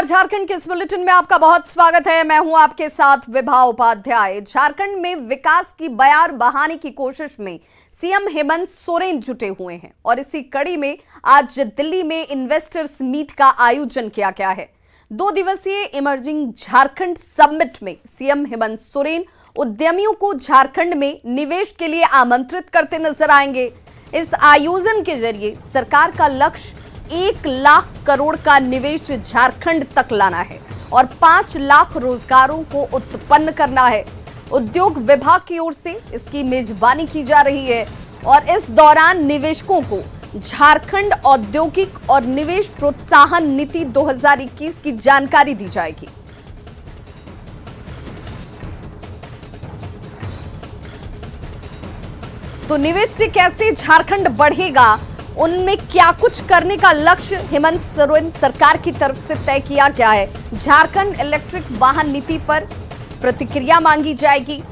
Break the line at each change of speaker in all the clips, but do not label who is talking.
नमस्कार, झारखंड के इस बुलेटिन में आपका बहुत स्वागत है। मैं हूं आपके साथ विभा उपाध्याय। झारखंड में विकास की बयार बहाने की कोशिश में सीएम हेमंत सोरेन जुटे हुए हैं और इसी कड़ी में आज दिल्ली में इन्वेस्टर्स मीट का आयोजन किया गया है। 2 दिवसीय इमर्जिंग झारखंड समिट में सीएम हेमंत सोरेन उद्यमियों को झारखंड में निवेश के लिए आमंत्रित करते नजर आएंगे। इस आयोजन के जरिए सरकार का लक्ष्य 1 लाख करोड़ का निवेश झारखंड तक लाना है और 5 लाख रोजगारों को उत्पन्न करना है। उद्योग विभाग की ओर से इसकी मेजबानी की जा रही है और इस दौरान निवेशकों को झारखंड औद्योगिक और निवेश प्रोत्साहन नीति 2021 की जानकारी दी जाएगी। तो निवेश से कैसे झारखंड बढ़ेगा, उनमें क्या कुछ करने का लक्ष्य हेमंत सोरेन सरकार की तरफ से तय किया गया है। झारखंड इलेक्ट्रिक वाहन नीति पर प्रतिक्रिया मांगी जाएगी।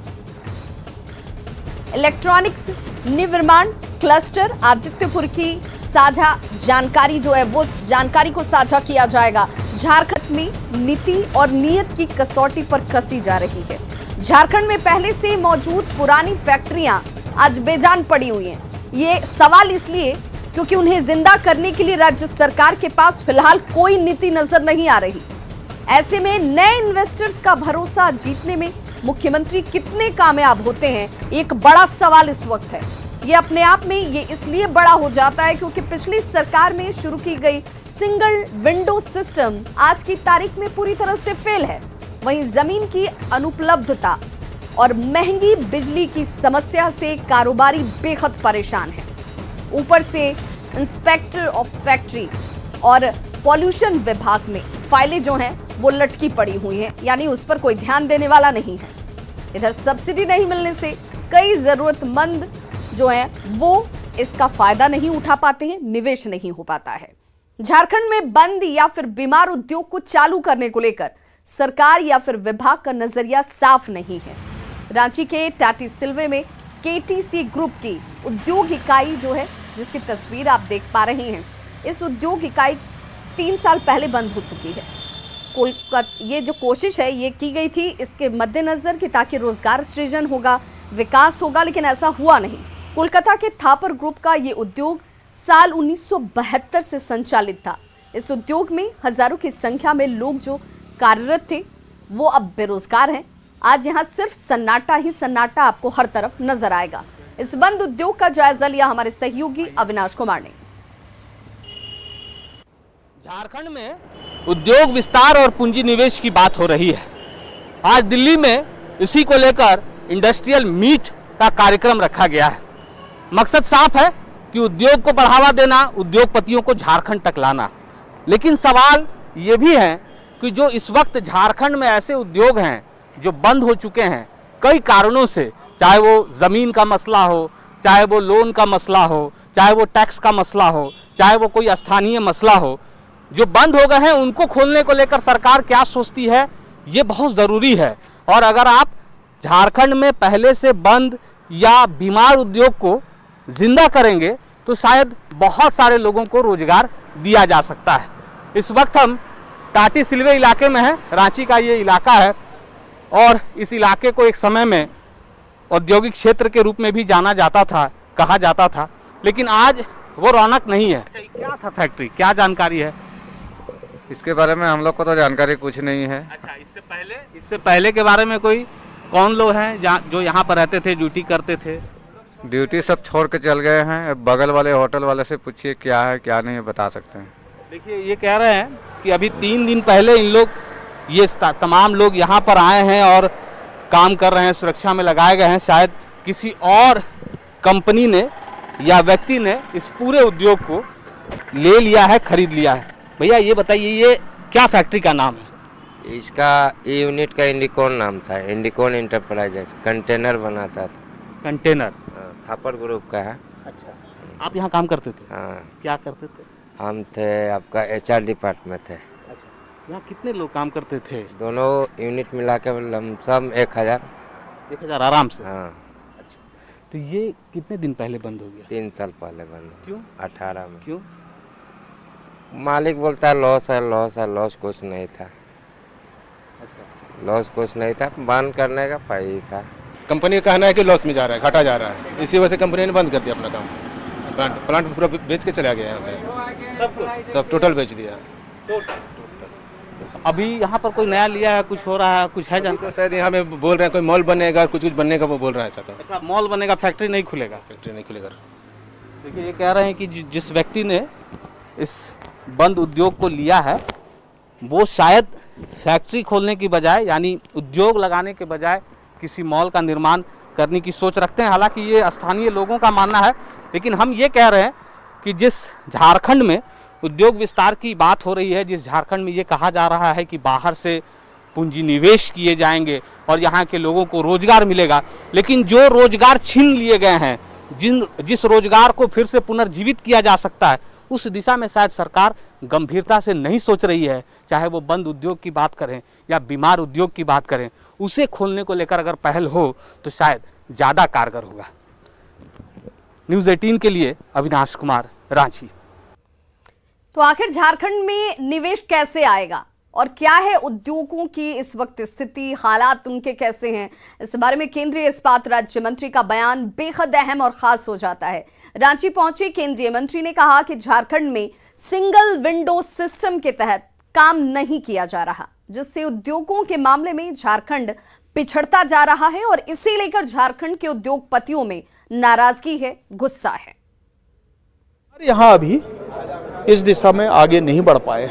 इलेक्ट्रॉनिक्स निर्माण क्लस्टर आदित्यपुर की साझा जानकारी जो है वो जानकारी को साझा किया जाएगा। झारखंड में नीति और नियत की कसौटी पर कसी जा रही है। झारखंड में पहले से मौजूद पुरानी फैक्ट्रियां आज बेजान पड़ी हुई हैं। ये सवाल इसलिए क्योंकि उन्हें जिंदा करने के लिए राज्य सरकार के पास फिलहाल कोई नीति नजर नहीं आ रही। ऐसे में नए इन्वेस्टर्स का भरोसा जीतने में मुख्यमंत्री कितने कामयाब होते हैं, एक बड़ा सवाल इस वक्त है। ये अपने आप में ये इसलिए बड़ा हो जाता है क्योंकि पिछली सरकार में शुरू की गई सिंगल विंडो सिस्टम आज की तारीख में पूरी तरह से फेल है। वहीं जमीन की अनुपलब्धता और महंगी बिजली की समस्या से कारोबारी बेहद परेशान है। ऊपर से इंस्पेक्टर ऑफ फैक्ट्री और पॉल्यूशन विभाग में फाइलें जो हैं वो लटकी पड़ी हुई हैं, यानी उस पर कोई ध्यान देने वाला नहीं है। इधर सब्सिडी नहीं मिलने से कई जरूरतमंद जो हैं वो इसका फायदा नहीं उठा पाते हैं, निवेश नहीं हो पाता है। झारखंड में बंद या फिर बीमार उद्योग को चालू करने को लेकर सरकार या फिर विभाग का नजरिया साफ नहीं है। रांची के टाटी सिल्वे में केटीसी ग्रुप की उद्योग इकाई जो है, जिसकी तस्वीर आप देख पा रहे हैं, इस उद्योग इकाई 3 साल पहले बंद हो चुकी है। ये जो कोशिश है ये की गई थी इसके मद्देनजर कि ताकि रोजगार सृजन होगा, विकास होगा, लेकिन ऐसा हुआ नहीं। कोलकाता के थापर ग्रुप का ये उद्योग साल 1972 से संचालित था। इस उद्योग में हजारों की संख्या में लोग जो कार्यरत थे वो अब बेरोजगार हैं। आज यहाँ सिर्फ सन्नाटा ही सन्नाटा आपको हर तरफ नजर आएगा। इस बंद उद्योग का जायजा लिया हमारे सहयोगी अविनाश कुमार ने।
झारखंड में उद्योग विस्तार और पूंजी निवेश की बात हो रही है। आज दिल्ली में इसी को लेकर इंडस्ट्रियल मीट का कार्यक्रम रखा गया है। मकसद साफ है कि उद्योग को बढ़ावा देना, उद्योगपतियों को झारखंड तक लाना। लेकिन सवाल ये भी है कि जो इस वक्त झारखंड में ऐसे उद्योग हैं जो बंद हो चुके हैं कई कारणों से, चाहे वो ज़मीन का मसला हो, चाहे वो लोन का मसला हो, चाहे वो टैक्स का मसला हो, चाहे वो कोई स्थानीय मसला हो, जो बंद हो गए हैं उनको खोलने को लेकर सरकार क्या सोचती है ये बहुत ज़रूरी है। और अगर आप झारखंड में पहले से बंद या बीमार उद्योग को जिंदा करेंगे तो शायद बहुत सारे लोगों को रोजगार दिया जा सकता है। इस वक्त हम टाटी सिल्वे इलाके में हैं। रांची का ये इलाका है और इस इलाके को एक समय में औद्योगिक क्षेत्र के रूप में भी जाना जाता था, कहा जाता था, लेकिन आज वो रौनक नहीं है। क्या था फैक्ट्री, क्या जानकारी है
इसके बारे में? हम लोग को तो जानकारी कुछ नहीं है।
अच्छा, इससे पहले के बारे में कोई कौन लोग हैं जो यहाँ पर रहते थे, ड्यूटी करते थे?
ड्यूटी सब छोड़ के चल गए हैं। बगल वाले होटल वाले से पूछिए क्या है क्या नहीं है, बता सकते हैं।
देखिए, ये कह रहे हैं कि अभी 3 दिन पहले इन लोग ये तमाम लोग यहाँ पर आए हैं और काम कर रहे हैं, सुरक्षा में लगाए गए हैं। शायद किसी और कंपनी ने या व्यक्ति ने इस पूरे उद्योग को ले लिया है, खरीद लिया है। भैया ये बताइए, ये क्या फैक्ट्री का नाम है?
इसका यूनिट का इंडिकॉन नाम था, इंडिकॉन इंटरप्राइजेस। कंटेनर बनाता था।
कंटेनर?
थापर ग्रुप का है।
अच्छा, आप यहाँ काम करते थे?
हाँ।
क्या करते थे?
हम थे आपका HR डिपार्टमेंट थे।
अच्छा, यहाँ कितने लोग काम करते थे?
दोनों यूनिट मिला के लमसम 1000
आराम से?
हाँ।
अच्छा, तो ये कितने दिन पहले बंद हो गया?
3 साल पहले बंद।
क्यों?
18 में।
क्यों?
मालिक बोलता है लॉस है, लॉस है, लॉस कुछ नहीं था, लॉस कुछ नहीं था, बंद करने का फायदा था।
कंपनी का कहना है कि लॉस में जा रहा है, घाटा जा रहा है, इसी वजह से कंपनी ने बंद कर दिया अपना काम। प्लांट पूरा बेच के चला गया यहाँ से, सब टोटल बेच दिया।
अभी यहाँ पर कोई नया लिया है, कुछ हो रहा है, कुछ है
अभी तो शायद यहाँ में बोल रहे हैं कोई मॉल बनेगा, कुछ कुछ बनने का वो बोल रहा है। ऐसा तो
अच्छा, मॉल बनेगा, फैक्ट्री नहीं खुलेगा।
फैक्ट्री नहीं खुलेगा।
देखिए, ये कह रहे हैं कि जिस व्यक्ति ने इस बंद उद्योग को लिया है वो शायद फैक्ट्री खोलने की बजाय, यानी उद्योग लगाने के बजाय किसी मॉल का निर्माण करने की सोच रखते हैं। हालांकि ये स्थानीय लोगों का मानना है, लेकिन हम ये कह रहे हैं कि जिस झारखंड में उद्योग विस्तार की बात हो रही है, जिस झारखंड में ये कहा जा रहा है कि बाहर से पूंजी निवेश किए जाएंगे और यहाँ के लोगों को रोजगार मिलेगा, लेकिन जो रोजगार छीन लिए गए हैं, जिस रोजगार को फिर से पुनर्जीवित किया जा सकता है, उस दिशा में शायद सरकार गंभीरता से नहीं सोच रही है। चाहे वो बंद उद्योग की बात करें या बीमार उद्योग की बात करें, उसे खोलने को लेकर अगर पहल हो तो शायद ज़्यादा कारगर होगा। न्यूज़ 18 के लिए अविनाश कुमार, रांची।
तो आखिर झारखंड में निवेश कैसे आएगा और क्या है उद्योगों की इस वक्त स्थिति, हालात उनके कैसे हैं, इस बारे में केंद्रीय इस्पात राज्य मंत्री का बयान बेहद अहम और खास हो जाता है। रांची पहुंचे केंद्रीय मंत्री ने कहा कि झारखंड में सिंगल विंडो सिस्टम के तहत काम नहीं किया जा रहा, जिससे उद्योगों के मामले में झारखंड पिछड़ता जा रहा है और इसे लेकर झारखंड के उद्योगपतियों में नाराजगी है, गुस्सा है।
यहाँ अभी इस दिशा में आगे नहीं बढ़ पाए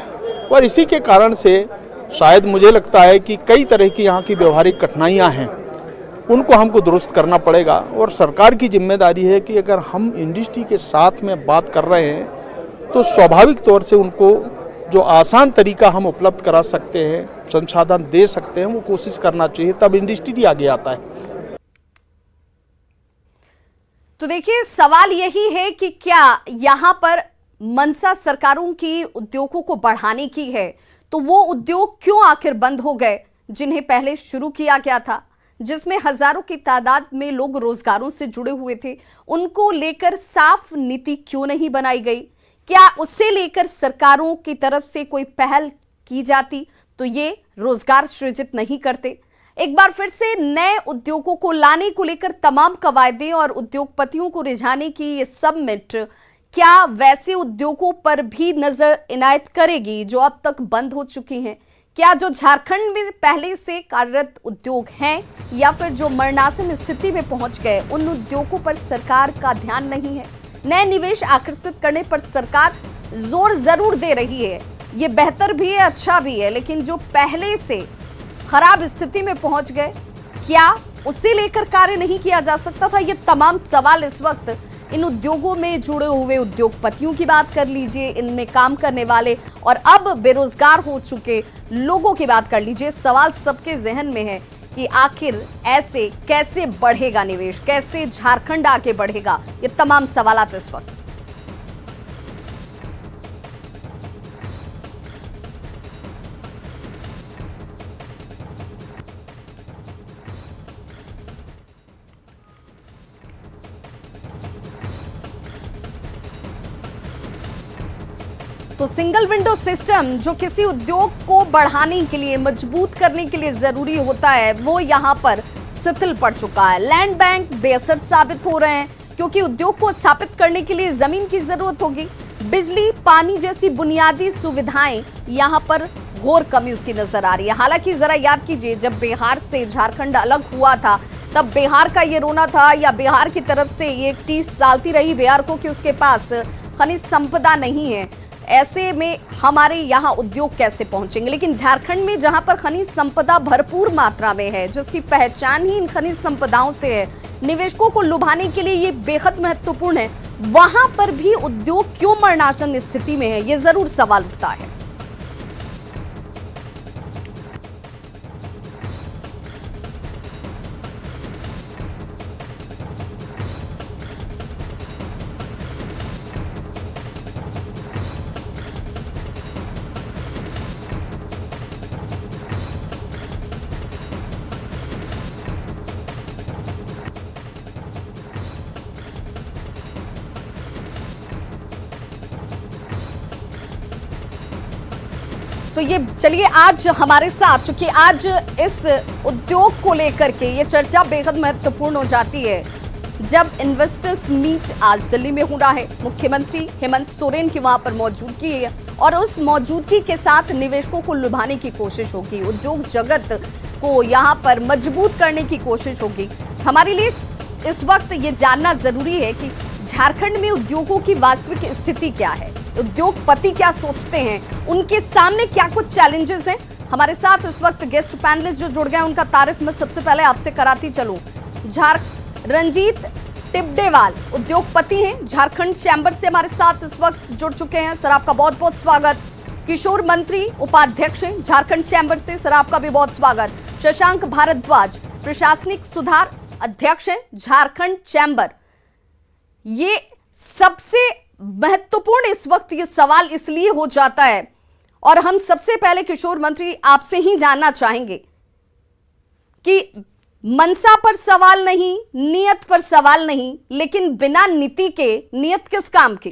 और इसी के कारण से शायद मुझे लगता है कि कई तरह की यहाँ की व्यवहारिक कठिनाइयाँ हैं, उनको हमको दुरुस्त करना पड़ेगा। और सरकार की जिम्मेदारी है कि अगर हम इंडस्ट्री के साथ में बात कर रहे हैं तो स्वाभाविक तौर से उनको जो आसान तरीका हम उपलब्ध करा सकते हैं, संसाधन दे सकते हैं, वो कोशिश करना चाहिए, तब इंडस्ट्री आगे आता है।
तो देखिए, सवाल यही है कि क्या यहाँ पर मंशा सरकारों की उद्योगों को बढ़ाने की है, तो वो उद्योग क्यों आखिर बंद हो गए जिन्हें पहले शुरू किया गया था, जिसमें हजारों की तादाद में लोग रोजगारों से जुड़े हुए थे, उनको लेकर साफ नीति क्यों नहीं बनाई गई? क्या उससे लेकर सरकारों की तरफ से कोई पहल की जाती तो ये रोजगार सृजित नहीं करते? एक बार फिर से नए उद्योगों को लाने को लेकर तमाम कवायदे और उद्योगपतियों को रिझाने की ये समिट क्या वैसे उद्योगों पर भी नजर इनायत करेगी जो अब तक बंद हो चुकी हैं? क्या जो झारखंड में पहले से कार्यरत उद्योग हैं या फिर जो मरणासन स्थिति में पहुंच गए, उन उद्योगों पर सरकार का ध्यान नहीं है? नए निवेश आकर्षित करने पर सरकार जोर जरूर दे रही है, ये बेहतर भी है, अच्छा भी है, लेकिन जो पहले से खराब स्थिति में पहुंच गए, क्या उसे लेकर कार्य नहीं किया जा सकता था? ये तमाम सवाल इस वक्त इन उद्योगों में जुड़े हुए उद्योगपतियों की बात कर लीजिए, इनमें काम करने वाले और अब बेरोजगार हो चुके लोगों की बात कर लीजिए। सवाल सबके जहन में है कि आखिर ऐसे कैसे बढ़ेगा निवेश, कैसे झारखंड आगे बढ़ेगा? ये तमाम सवालात इस वक्त। तो सिंगल विंडो सिस्टम जो किसी उद्योग को बढ़ाने के लिए, मजबूत करने के लिए जरूरी होता है, वो यहाँ पर शिथिल पड़ चुका है। लैंड बैंक बेअसर साबित हो रहे हैं क्योंकि उद्योग को स्थापित करने के लिए जमीन की जरूरत होगी। बिजली, पानी जैसी बुनियादी सुविधाएं यहाँ पर घोर कमी उसकी नजर आ रही है। हालांकि जरा याद कीजिए, जब बिहार से झारखंड अलग हुआ था तब बिहार का ये रोना था या बिहार की तरफ से ये टीस सालती रही बिहार को कि उसके पास खनिज संपदा नहीं है। ऐसे में हमारे यहाँ उद्योग कैसे पहुंचेंगे? लेकिन झारखंड में जहां पर खनिज संपदा भरपूर मात्रा में है, जिसकी पहचान ही इन खनिज संपदाओं से है, निवेशकों को लुभाने के लिए ये बेहद महत्वपूर्ण है, वहां पर भी उद्योग क्यों मरणासन स्थिति में है, ये जरूर सवाल उठता है। तो ये चलिए आज हमारे साथ, चूंकि आज इस उद्योग को लेकर के ये चर्चा बेहद महत्वपूर्ण हो जाती है जब इन्वेस्टर्स मीट आज दिल्ली में हो रहा है। मुख्यमंत्री हेमंत सोरेन की वहां पर मौजूदगी है और उस मौजूदगी के साथ निवेशकों को लुभाने की कोशिश होगी, उद्योग जगत को यहां पर मजबूत करने की कोशिश होगी। हमारे लिए इस वक्त ये जानना जरूरी है कि झारखंड में उद्योगों की वास्तविक स्थिति क्या है, उद्योगपति क्या सोचते हैं, उनके सामने क्या कुछ चैलेंजेस हैं। हमारे साथ इस वक्त गेस्ट पैनलिस्ट जो जुड़ गए हैं उनका तारीफ मैं सबसे पहले आपसे कराती चलूं। रंजीत टिबडेवाल उद्योगपति हैं, झारखंड चैंबर से हमारे साथ इस वक्त जुड़ चुके हैं, सर आपका बहुत बहुत स्वागत। किशोर मंत्री उपाध्यक्ष हैं झारखंड चैंबर से, सर आपका भी बहुत स्वागत। शशांक भारद्वाज प्रशासनिक सुधार अध्यक्ष हैं झारखंड चैंबर। ये सबसे महत्वपूर्ण इस वक्त ये सवाल इसलिए हो जाता है और हम सबसे पहले किशोर मंत्री आपसे ही जानना चाहेंगे कि मनसा पर सवाल नहीं, नियत पर सवाल नहीं, लेकिन बिना नीति के नियत किस काम की?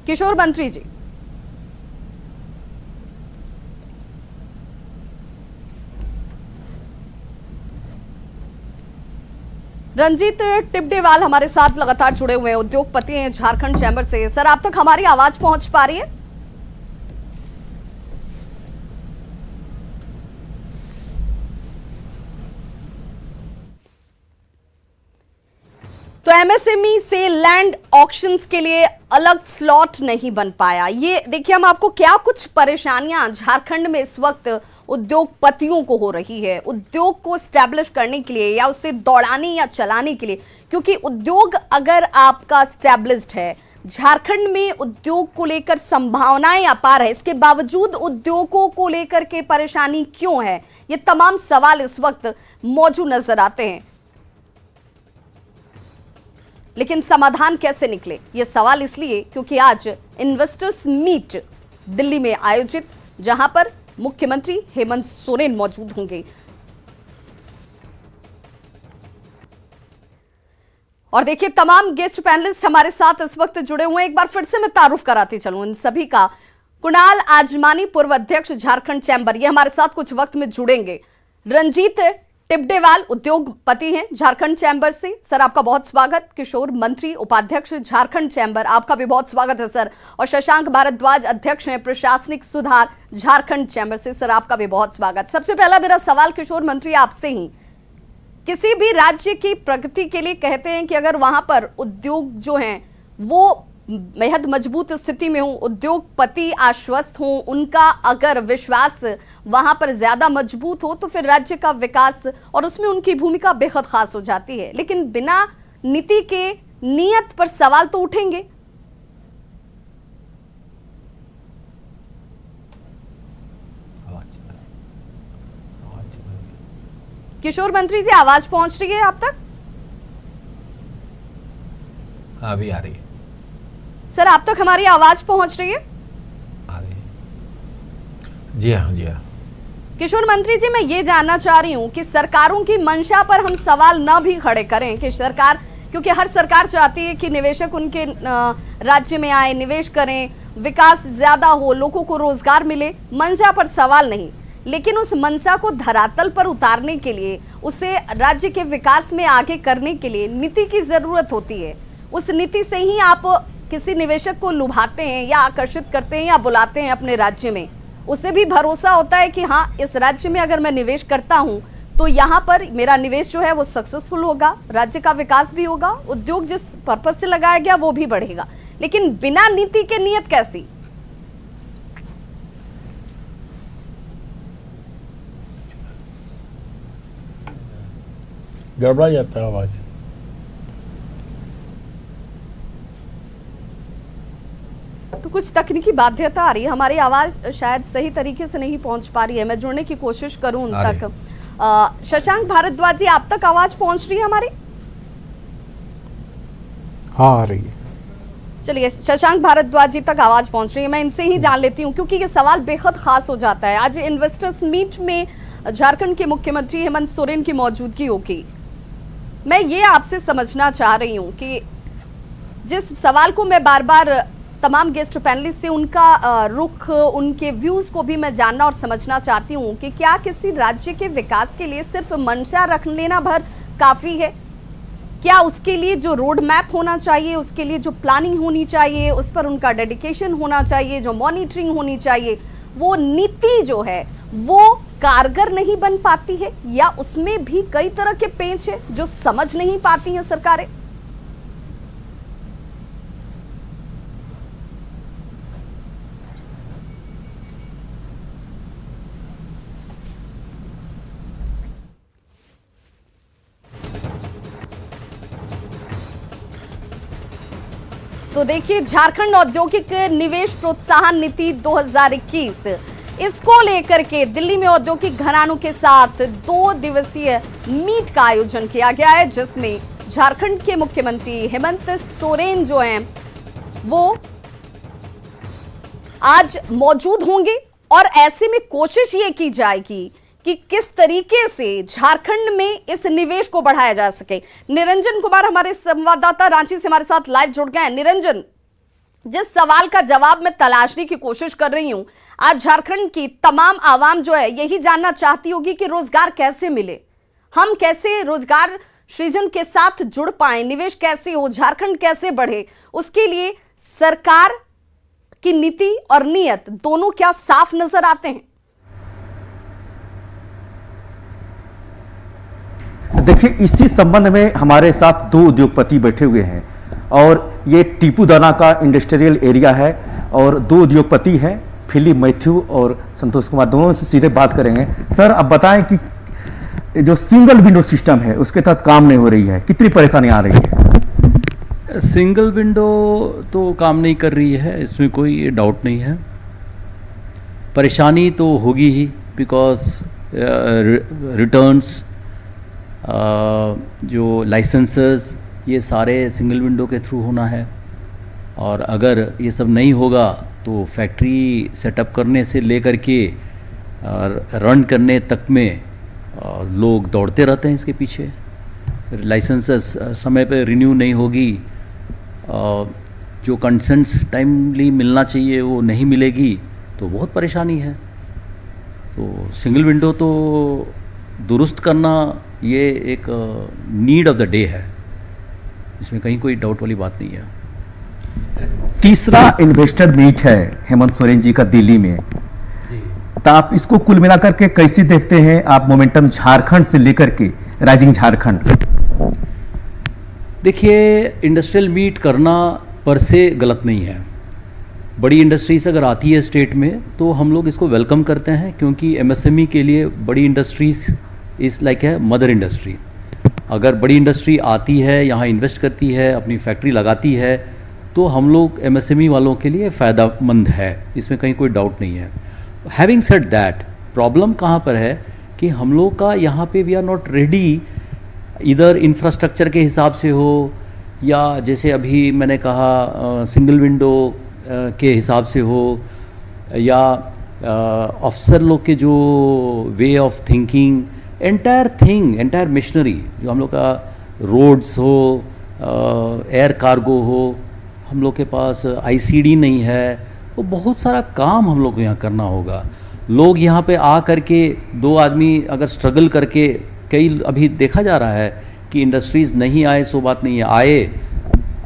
किशोर मंत्री जी। रंजीत टिबडेवाल हमारे साथ लगातार जुड़े हुए हैं, उद्योगपति हैं झारखंड चैंबर से। सर आप तक हमारी आवाज पहुंच पा रही है? तो एमएसएमई से लैंड ऑक्शंस के लिए अलग स्लॉट नहीं बन पाया। ये देखिए हम आपको क्या कुछ परेशानियां झारखंड में इस वक्त उद्योगपतियों को हो रही है, उद्योग को स्टैब्लिश करने के लिए या उसे दौड़ाने या चलाने के लिए, क्योंकि उद्योग अगर आपका स्टैब्लिश्ड है, झारखंड में उद्योग को लेकर संभावनाएं अपार है, इसके बावजूद उद्योगों को लेकर के परेशानी क्यों है? ये तमाम सवाल इस वक्त मौजूद नजर आते हैं, लेकिन समाधान कैसे निकले ये सवाल इसलिए क्योंकि आज इन्वेस्टर्स मीट दिल्ली में आयोजित, जहां पर मुख्यमंत्री हेमंत सोरेन मौजूद होंगे। और देखिए तमाम गेस्ट पैनलिस्ट हमारे साथ इस वक्त जुड़े हुए हैं। एक बार फिर से मैं तारुफ कराती चलूं इन सभी का। कुणाल आजमानी पूर्व अध्यक्ष झारखंड चैंबर, ये हमारे साथ कुछ वक्त में जुड़ेंगे। रंजीत टिबडेवाल उद्योगपति हैं झारखंड चैंबर से, सर आपका बहुत स्वागत। किशोर मंत्री उपाध्यक्ष झारखंड चैंबर, आपका भी बहुत स्वागत है सर। और शशांक भारद्वाज अध्यक्ष हैं प्रशासनिक सुधार झारखंड चैंबर से, सर आपका भी बहुत स्वागत। सबसे पहला मेरा सवाल किशोर मंत्री आपसे ही, किसी भी राज्य की प्रगति के लिए कहते हैं कि अगर वहां पर उद्योग जो हैं वो बेहद मजबूत स्थिति में हो, उद्योगपति आश्वस्त हों, उनका अगर विश्वास वहां पर ज्यादा मजबूत हो तो फिर राज्य का विकास और उसमें उनकी भूमिका बेहद खास हो जाती है। लेकिन बिना नीति के नियत पर सवाल तो उठेंगे। किशोर मंत्री जी आवाज पहुंच रही है आप तक?
हाँ अभी आ रही है
सर, आप तक हमारी आवाज पहुंच रही है?
आ रही है। जी हाँ जी हाँ।
किशोर मंत्री जी मैं ये जानना चाह रही हूँ कि सरकारों की मंशा पर हम सवाल न भी खड़े करें कि सरकार, क्योंकि हर सरकार चाहती है कि निवेशक उनके राज्य में आए, निवेश करें, विकास ज्यादा हो, लोगों को रोजगार मिले, मंशा पर सवाल नहीं, लेकिन उस मंशा को धरातल पर उतारने के लिए, उसे राज्य के विकास में आगे करने के लिए नीति की जरूरत होती है। उस नीति से ही आप किसी निवेशक को लुभाते हैं या आकर्षित करते हैं या बुलाते हैं अपने राज्य में, उसे भी भरोसा होता है कि हाँ इस राज्य में अगर मैं निवेश करता हूं तो यहाँ पर मेरा निवेश जो है वो सक्सेसफुल होगा, राज्य का विकास भी होगा, उद्योग जिस पर्पज से लगाया गया वो भी बढ़ेगा। लेकिन बिना नीति के नियत कैसी?
गड़बड़ा जाता है आवाज।
तो कुछ तकनीकी बाध्यता आ रही है, हमारी आवाज शायद सही तरीके से नहीं पहुंच पा रही है, मैं जुड़ने की कोशिश करूं उन तक। शशांक भारद्वाज जी आप तक आवाज पहुंच रही है हमारी?
हाँ आ रही है।
चलिए शशांक भारद्वाज जी तक आवाज पहुंच रही है, मैं इनसे ही जान लेती हूं क्योंकि ये सवाल बेहद खास हो जाता है। आज इन्वेस्टर्स मीट में झारखंड के मुख्यमंत्री हेमंत सोरेन की मौजूदगी होगी। मैं ये आपसे समझना चाह रही हूं कि जिस सवाल को मैं बार बार तमाम गेस्ट पैनलिस्ट से उनका रुख, उनके व्यूज को भी मैं जानना और समझना चाहती हूँ कि क्या किसी राज्य के विकास के लिए सिर्फ मंशा रख लेना भर काफी है? क्या उसके लिए जो रोड मैप होना चाहिए, उसके लिए जो प्लानिंग होनी चाहिए, उस पर उनका डेडिकेशन होना चाहिए, जो मॉनिटरिंग होनी चाहिए, वो नीति जो है वो कारगर नहीं बन पाती है, या उसमें भी कई तरह के पेंच है जो समझ नहीं पाती हैं सरकारें? तो देखिए, झारखंड औद्योगिक निवेश प्रोत्साहन नीति 2021, इसको लेकर के दिल्ली में औद्योगिक घरानों के साथ 2 दिवसीय मीट का आयोजन किया गया है, जिसमें झारखंड के मुख्यमंत्री हेमंत सोरेन जो हैं वो आज मौजूद होंगे। और ऐसे में कोशिश ये की जाएगी कि किस तरीके से झारखंड में इस निवेश को बढ़ाया जा सके। निरंजन कुमार हमारे संवाददाता रांची से हमारे साथ लाइव जुड़ गए हैं। निरंजन, जिस सवाल का जवाब मैं तलाशने की कोशिश कर रही हूं, आज झारखंड की तमाम आवाम जो है यही जानना चाहती होगी कि रोजगार कैसे मिले, हम कैसे रोजगार सृजन के साथ जुड़ पाए, निवेश कैसे हो, झारखंड कैसे बढ़े, उसके लिए सरकार की नीति और नीयत दोनों क्या साफ नजर आते हैं?
देखिए, इसी संबंध में हमारे साथ 2 उद्योगपति बैठे हुए हैं और ये टीपूदाना का इंडस्ट्रियल एरिया है और 2 उद्योगपति हैं, फिलिप मैथ्यू और संतोष कुमार, दोनों से सीधे बात करेंगे। सर, अब बताएं कि जो सिंगल विंडो सिस्टम है उसके तहत काम नहीं हो रही है, कितनी परेशानी आ रही है?
सिंगल विंडो तो काम नहीं कर रही है, इसमें कोई डाउट नहीं है। परेशानी तो होगी ही, बिकॉज रिटर्न्स, जो लाइसेंसेस, ये सारे सिंगल विंडो के थ्रू होना है। और अगर ये सब नहीं होगा तो फैक्ट्री सेटअप करने से लेकर के रन करने तक में लोग दौड़ते रहते हैं इसके पीछे। लाइसेंसेस समय पे रिन्यू नहीं होगी, जो कंसेंट्स टाइमली मिलना चाहिए वो नहीं मिलेगी, तो बहुत परेशानी है। तो सिंगल विंडो तो दुरुस्त करना ये एक नीड ऑफ द डे है, इसमें कहीं कोई डाउट वाली बात नहीं है।
तीसरा इन्वेस्टर मीट है हेमंत सोरेन जी का दिल्ली में, तो आप इसको कुल मिलाकर के कैसे देखते हैं आप, मोमेंटम झारखंड से लेकर के राइजिंग झारखंड?
देखिए, इंडस्ट्रियल मीट करना पर से गलत नहीं है। बड़ी इंडस्ट्रीज अगर आती है स्टेट में तो हम लोग इसको वेलकम करते हैं, क्योंकि एमएसएमई के लिए बड़ी इंडस्ट्रीज इज़ लाइक है मदर इंडस्ट्री। अगर बड़ी इंडस्ट्री आती है, यहाँ इन्वेस्ट करती है, अपनी फैक्ट्री लगाती है, तो हम लोग एमएसएमई वालों के लिए फ़ायदेमंद है, इसमें कहीं कोई डाउट नहीं है। हैविंग सेड दैट, प्रॉब्लम कहाँ पर है कि हम लोग का यहाँ पे वी आर नॉट रेडी, इधर इंफ्रास्ट्रक्चर के हिसाब से हो, या जैसे अभी मैंने कहा सिंगल विंडो के हिसाब से हो, या अफसर लोग के जो way of thinking, entire missionary, जो हम लोग का रोड्स हो, एयर कार्गो हो, हम लोग के पास आईसीडी नहीं है, वो बहुत सारा काम हम लोग को यहाँ करना होगा। लोग यहाँ पे आ करके 2 आदमी अगर स्ट्रगल करके, कई अभी देखा जा रहा है कि इंडस्ट्रीज़ नहीं आए सो बात नहीं है, आए,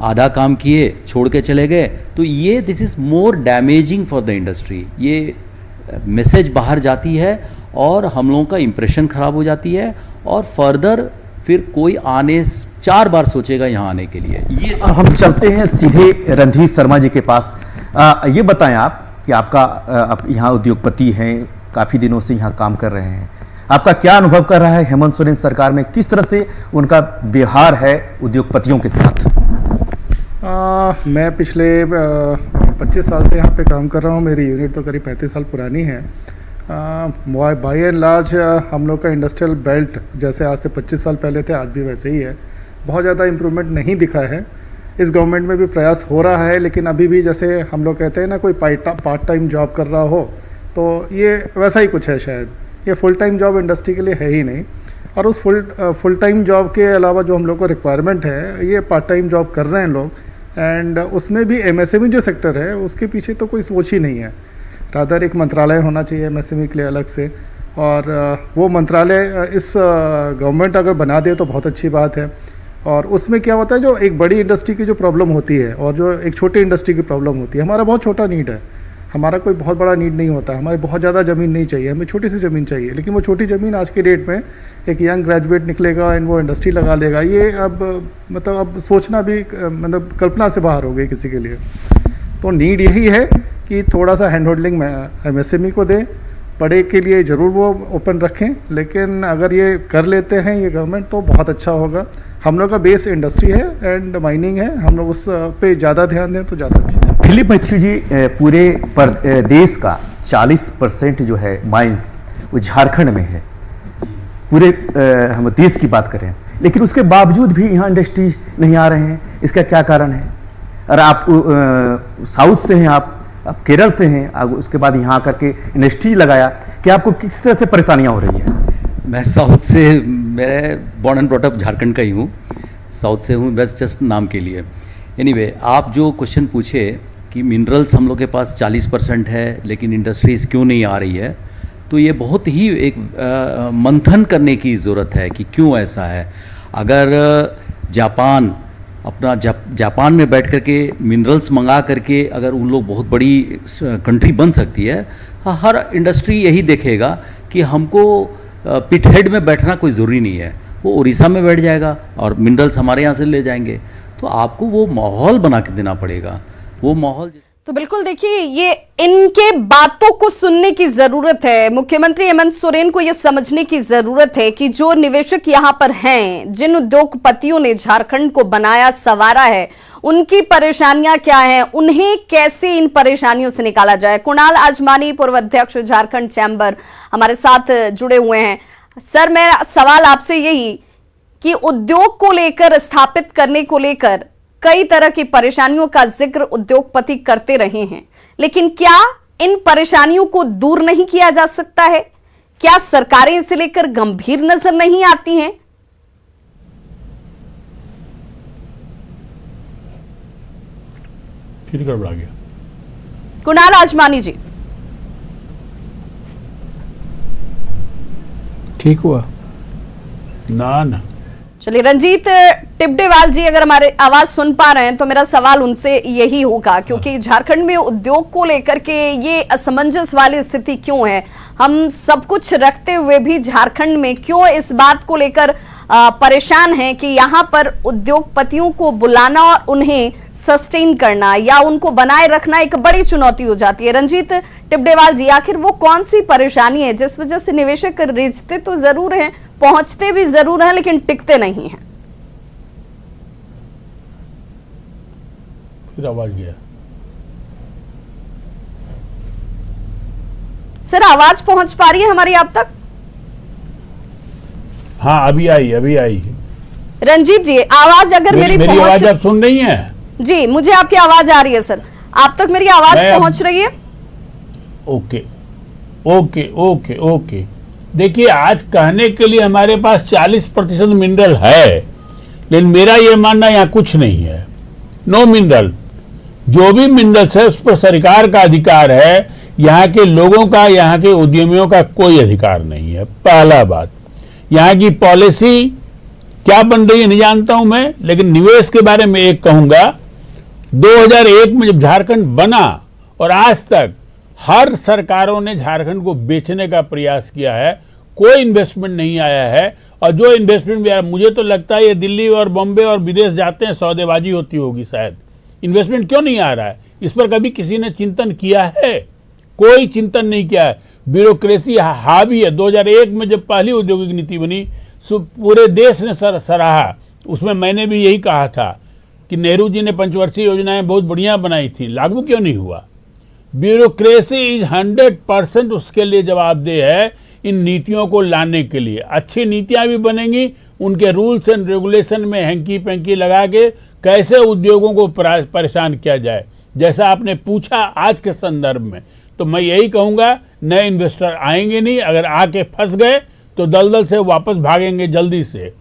आधा काम किए, छोड़ के चले गए, तो ये this is more damaging for the industry. ये मैसेज बाहर जाती है और हम लोगों का इम्प्रेशन ख़राब हो जाती है, और फर्दर फिर कोई आने 4 बार सोचेगा यहाँ आने के लिए।
ये हम चलते हैं सीधे रणधीर शर्मा जी के पास। ये बताएं आप कि आप यहाँ उद्योगपति हैं, काफ़ी दिनों से यहाँ काम कर रहे हैं, आपका क्या अनुभव कर रहा है हेमंत सोरेन सरकार में, किस तरह से उनका व्यवहार है उद्योगपतियों के साथ?
मैं पिछले 25 साल से यहाँ पे काम कर रहा हूँ, मेरी यूनिट तो करीब 35 साल पुरानी है। बाई एंड लार्ज हम लोग का इंडस्ट्रियल बेल्ट जैसे आज से 25 साल पहले थे, आज भी वैसे ही है। बहुत ज़्यादा इम्प्रूवमेंट नहीं दिखा है। इस गवर्नमेंट में भी प्रयास हो रहा है, लेकिन अभी भी जैसे हम लोग कहते हैं ना, कोई पार्ट टाइम जॉब कर रहा हो, तो ये वैसा ही कुछ है शायद। ये फुल टाइम जॉब इंडस्ट्री के लिए है ही नहीं, और उस फुल टाइम जॉब के अलावा जो हम लोग को रिक्वायरमेंट है, ये पार्ट टाइम जॉब कर रहे हैं लोग। एंड उसमें भी एमएसएमई जो सेक्टर है उसके पीछे तो कोई सोच ही नहीं है। रादर एक मंत्रालय होना चाहिए एमएसएमई के लिए अलग से, और वो मंत्रालय इस गवर्नमेंट अगर बना दे तो बहुत अच्छी बात है। और उसमें क्या होता है, जो एक बड़ी इंडस्ट्री की जो प्रॉब्लम होती है और जो एक छोटी इंडस्ट्री की प्रॉब्लम होती है, हमारा बहुत छोटा नीड है, हमारा कोई बहुत बड़ा नीड नहीं होता, हमारे बहुत ज़्यादा ज़मीन नहीं चाहिए, हमें छोटी सी ज़मीन चाहिए। लेकिन वो छोटी ज़मीन आज के डेट में एक यंग ग्रेजुएट निकलेगा एंड वो इंडस्ट्री लगा लेगा, ये अब मतलब अब सोचना भी मतलब कल्पना से बाहर हो गई किसी के लिए। तो नीड यही है कि थोड़ा सा हैंड होल्डिंग एमएसएमई को दें, बड़े के लिए ज़रूर वो ओपन रखें, लेकिन अगर ये कर लेते हैं ये गवर्नमेंट तो बहुत अच्छा होगा। हम लोग का बेस इंडस्ट्री है एंड माइनिंग है, हम लोग उस पे ज़्यादा ध्यान दें तो ज़्यादा अच्छा है।
फिलिप मैथ्यू जी, पूरे देश का 40% जो है माइंस वो झारखंड में है, पूरे हम देश की बात करें, लेकिन उसके बावजूद भी यहाँ इंडस्ट्रीज नहीं आ रहे हैं, इसका क्या कारण है? और आप साउथ से हैं, आप केरल से हैं, उसके बाद यहाँ करके इंडस्ट्रीज लगाया, क्या आपको किस तरह से परेशानियाँ हो रही है?
मैं साउथ से, मैं born and brought up Jharkhand का ही हूँ, साउथ से हूँ, बस जस्ट नाम के लिए। एनीवे, आप जो क्वेश्चन पूछे कि मिनरल्स हम लोग के पास 40% है लेकिन इंडस्ट्रीज़ क्यों नहीं आ रही है, तो ये बहुत ही एक मंथन करने की ज़रूरत है कि क्यों ऐसा है। अगर जापान अपना जापान में बैठ करके मिनरल्स मंगा करके अगर उन लोग बहुत बड़ी कंट्री बन सकती है, हर इंडस्ट्री यही देखेगा कि हमको पिट हेड में बैठना कोई ज़रूरी नहीं है, वो उड़ीसा में बैठ जाएगा और मिनरल्स हमारे यहाँ से ले जाएंगे। तो आपको वो माहौल बना के देना पड़ेगा, वो माहौल।
तो बिल्कुल देखिए, ये इनके बातों को सुनने की जरूरत है। मुख्यमंत्री हेमंत सोरेन को ये समझने की जरूरत है कि जो निवेशक यहाँ पर हैं, जिन उद्योगपतियों ने झारखंड को बनाया संवारा है, उनकी परेशानियां क्या हैं, उन्हें कैसे इन परेशानियों से निकाला जाए। कुणाल आजमानी, पूर्व अध्यक्ष झारखंड चैम्बर, हमारे साथ जुड़े हुए हैं। सर, मेरा सवाल आपसे यही कि उद्योग को लेकर, स्थापित करने को लेकर कई तरह की परेशानियों का जिक्र उद्योगपति करते रहे हैं, लेकिन क्या इन परेशानियों को दूर नहीं किया जा सकता है? क्या सरकारें इसे लेकर गंभीर नजर नहीं आती हैं?
फिर गड़बड़ा गया।
कुणाल आजमानी जी,
ठीक हुआ ना?
चलिए, रंजीत टिपडेवाल जी अगर हमारे आवाज सुन पा रहे हैं तो मेरा सवाल उनसे यही होगा, क्योंकि झारखंड में उद्योग को लेकर के ये असमंजस वाली स्थिति क्यों है? हम सब कुछ रखते हुए भी झारखंड में क्यों इस बात को लेकर परेशान हैं कि यहाँ पर उद्योगपतियों को बुलाना और उन्हें सस्टेन करना या उनको बनाए रखना एक बड़ी चुनौती हो जाती है। रंजीत टिपडेवाल जी, आखिर वो कौन सी परेशानी है जिस वजह से निवेशक रिझते तो जरूर हैं, पहुंचते भी जरूर हैं, लेकिन टिकते नहीं हैं?
फिर आवाज गया।
सर, आवाज पहुंच पा रही है हमारी आप तक?
हाँ, अभी आई।
रंजीत जी, आवाज अगर मेरी
आवाज आप सुन रही हैं?
जी, मुझे आपकी आवाज आ रही है सर। आप तक मेरी आवाज पहुंच रही है?
ओके। देखिए, आज कहने के लिए हमारे पास 40% मिनरल है, लेकिन मेरा यह मानना यहाँ कुछ नहीं है। नो मिनरल, जो भी मिनरल्स है उस पर सरकार का अधिकार है, यहाँ के लोगों का, यहाँ के उद्यमियों का कोई अधिकार नहीं है। पहला बात, यहाँ की पॉलिसी क्या बन रही है नहीं जानता हूं मैं, लेकिन निवेश के बारे में एक कहूंगा। 2001 में जब झारखंड बना और आज तक हर सरकारों ने झारखंड को बेचने का प्रयास किया है, कोई इन्वेस्टमेंट नहीं आया है। और जो इन्वेस्टमेंट भी आया, मुझे तो लगता है ये दिल्ली और बॉम्बे और विदेश जाते हैं, सौदेबाजी होती होगी शायद। इन्वेस्टमेंट क्यों नहीं आ रहा है, इस पर कभी किसी ने चिंतन किया है? कोई चिंतन नहीं किया है। ब्यूरोक्रेसी हावी है। 2001 में जब पहली औद्योगिक नीति बनी, पूरे देश ने सराहा। उसमें मैंने भी यही कहा था कि नेहरू जी ने पंचवर्षीय योजनाएं बहुत बढ़िया बनाई थी, लागू क्यों नहीं हुआ? ब्यूरोक्रेसी इज 100% उसके लिए जवाबदेह है, इन नीतियों को लाने के लिए। अच्छी नीतियां भी बनेंगी, उनके रूल्स एंड रेगुलेशन में हैंकी पैंकी लगा के कैसे उद्योगों को परेशान किया जाए, जैसा आपने पूछा आज के संदर्भ में, तो मैं यही कहूँगा, नए इन्वेस्टर आएंगे नहीं। अगर आके फंस गए तो दलदल से वापस भागेंगे जल्दी से।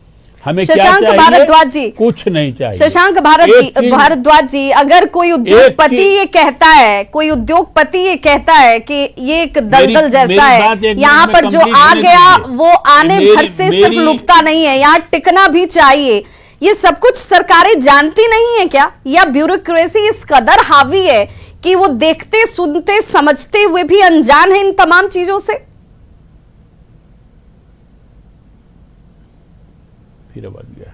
हमें क्या
शशांक
चाहिए?
भारद्वाज जी,
कुछ नहीं चाहिए।
शशांक
एक चीज-
भारद्वाज जी, अगर कोई उद्योगपति ये कहता है, कोई उद्योगपति ये कहता है कि ये एक दलदल
मेरी
जैसा
बात
है,
एक
यहाँ
मिनट
पर
में
जो
complete
आ
होने
गया
दीजिए।
वो आने भर से सिर्फ
मेरी-
लुकता नहीं है, यहाँ टिकना भी चाहिए, ये सब कुछ सरकारें जानती नहीं है क्या? या ब्यूरोक्रेसी इस कदर हावी है कि वो देखते सुनते समझते हुए भी अनजान है इन तमाम चीजों से?
फिर बच गया।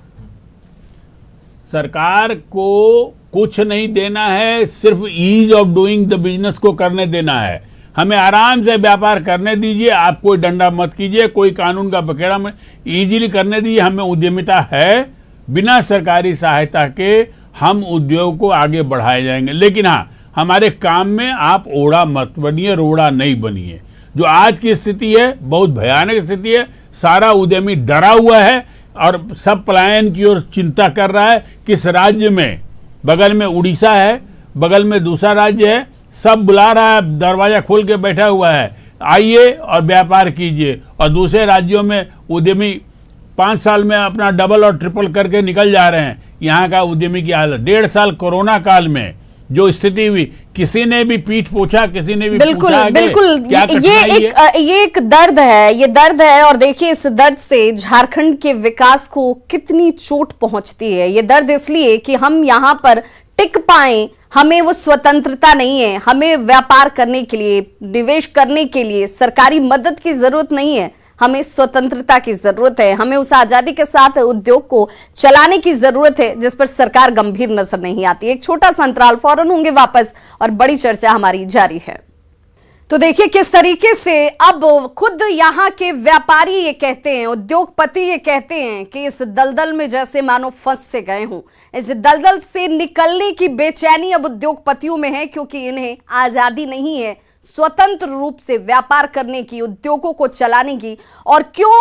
सरकार को कुछ नहीं देना है, सिर्फ ease of doing the business को करने देना है। हमें आराम से व्यापार करने दीजिए, आप कोई डंडा मत कीजिए, कोई कानून का बखेड़ा मत, इजीली करने दीजिए। हमें उद्यमिता है, बिना सरकारी सहायता के हम उद्योग को आगे बढ़ाए जाएंगे। लेकिन हाँ, हमारे काम में आप ओड़ा मत बनिए, रोड़ा नहीं बनिए। जो आज की स्थिति है बहुत भयानक स्थिति है। सारा उद्यमी डरा हुआ है और सब पलायन की ओर चिंता कर रहा है। किस राज्य में, बगल में उड़ीसा है, बगल में दूसरा राज्य है, सब बुला रहा है, दरवाजा खोल के बैठा हुआ है, आइए और व्यापार कीजिए। और दूसरे राज्यों में उद्यमी 5 साल में अपना डबल और ट्रिपल करके निकल जा रहे हैं। यहाँ का उद्यमी की हालत 1.5 साल कोरोना काल में जो स्थिति हुई, किसी ने भी पीठ पूछा, किसी ने भी
बिल्कुल
पूछा कि
बिल्कुल,
क्या
ये एक दर्द है, ये दर्द है। और देखिए, इस दर्द से झारखंड के विकास को कितनी चोट पहुंचती है। ये दर्द इसलिए कि हम यहाँ पर टिक पाए, हमें वो स्वतंत्रता नहीं है, हमें व्यापार करने के लिए, निवेश करने के लिए सरकारी मदद की जरूरत नहीं है, हमें स्वतंत्रता की जरूरत है, हमें उस आजादी के साथ उद्योग को चलाने की जरूरत है, जिस पर सरकार गंभीर नजर नहीं आती। एक छोटा सा अंतराल, फौरन होंगे वापस और बड़ी चर्चा हमारी जारी है। तो देखिए किस तरीके से अब खुद यहाँ के व्यापारी ये कहते हैं, उद्योगपति ये कहते हैं कि इस दलदल में जैसे मानो फंस से गए हों। इस दलदल से निकलने की बेचैनी अब उद्योगपतियों में है, क्योंकि इन्हें आजादी नहीं है स्वतंत्र रूप से व्यापार करने की, उद्योगों को चलाने की। और क्यों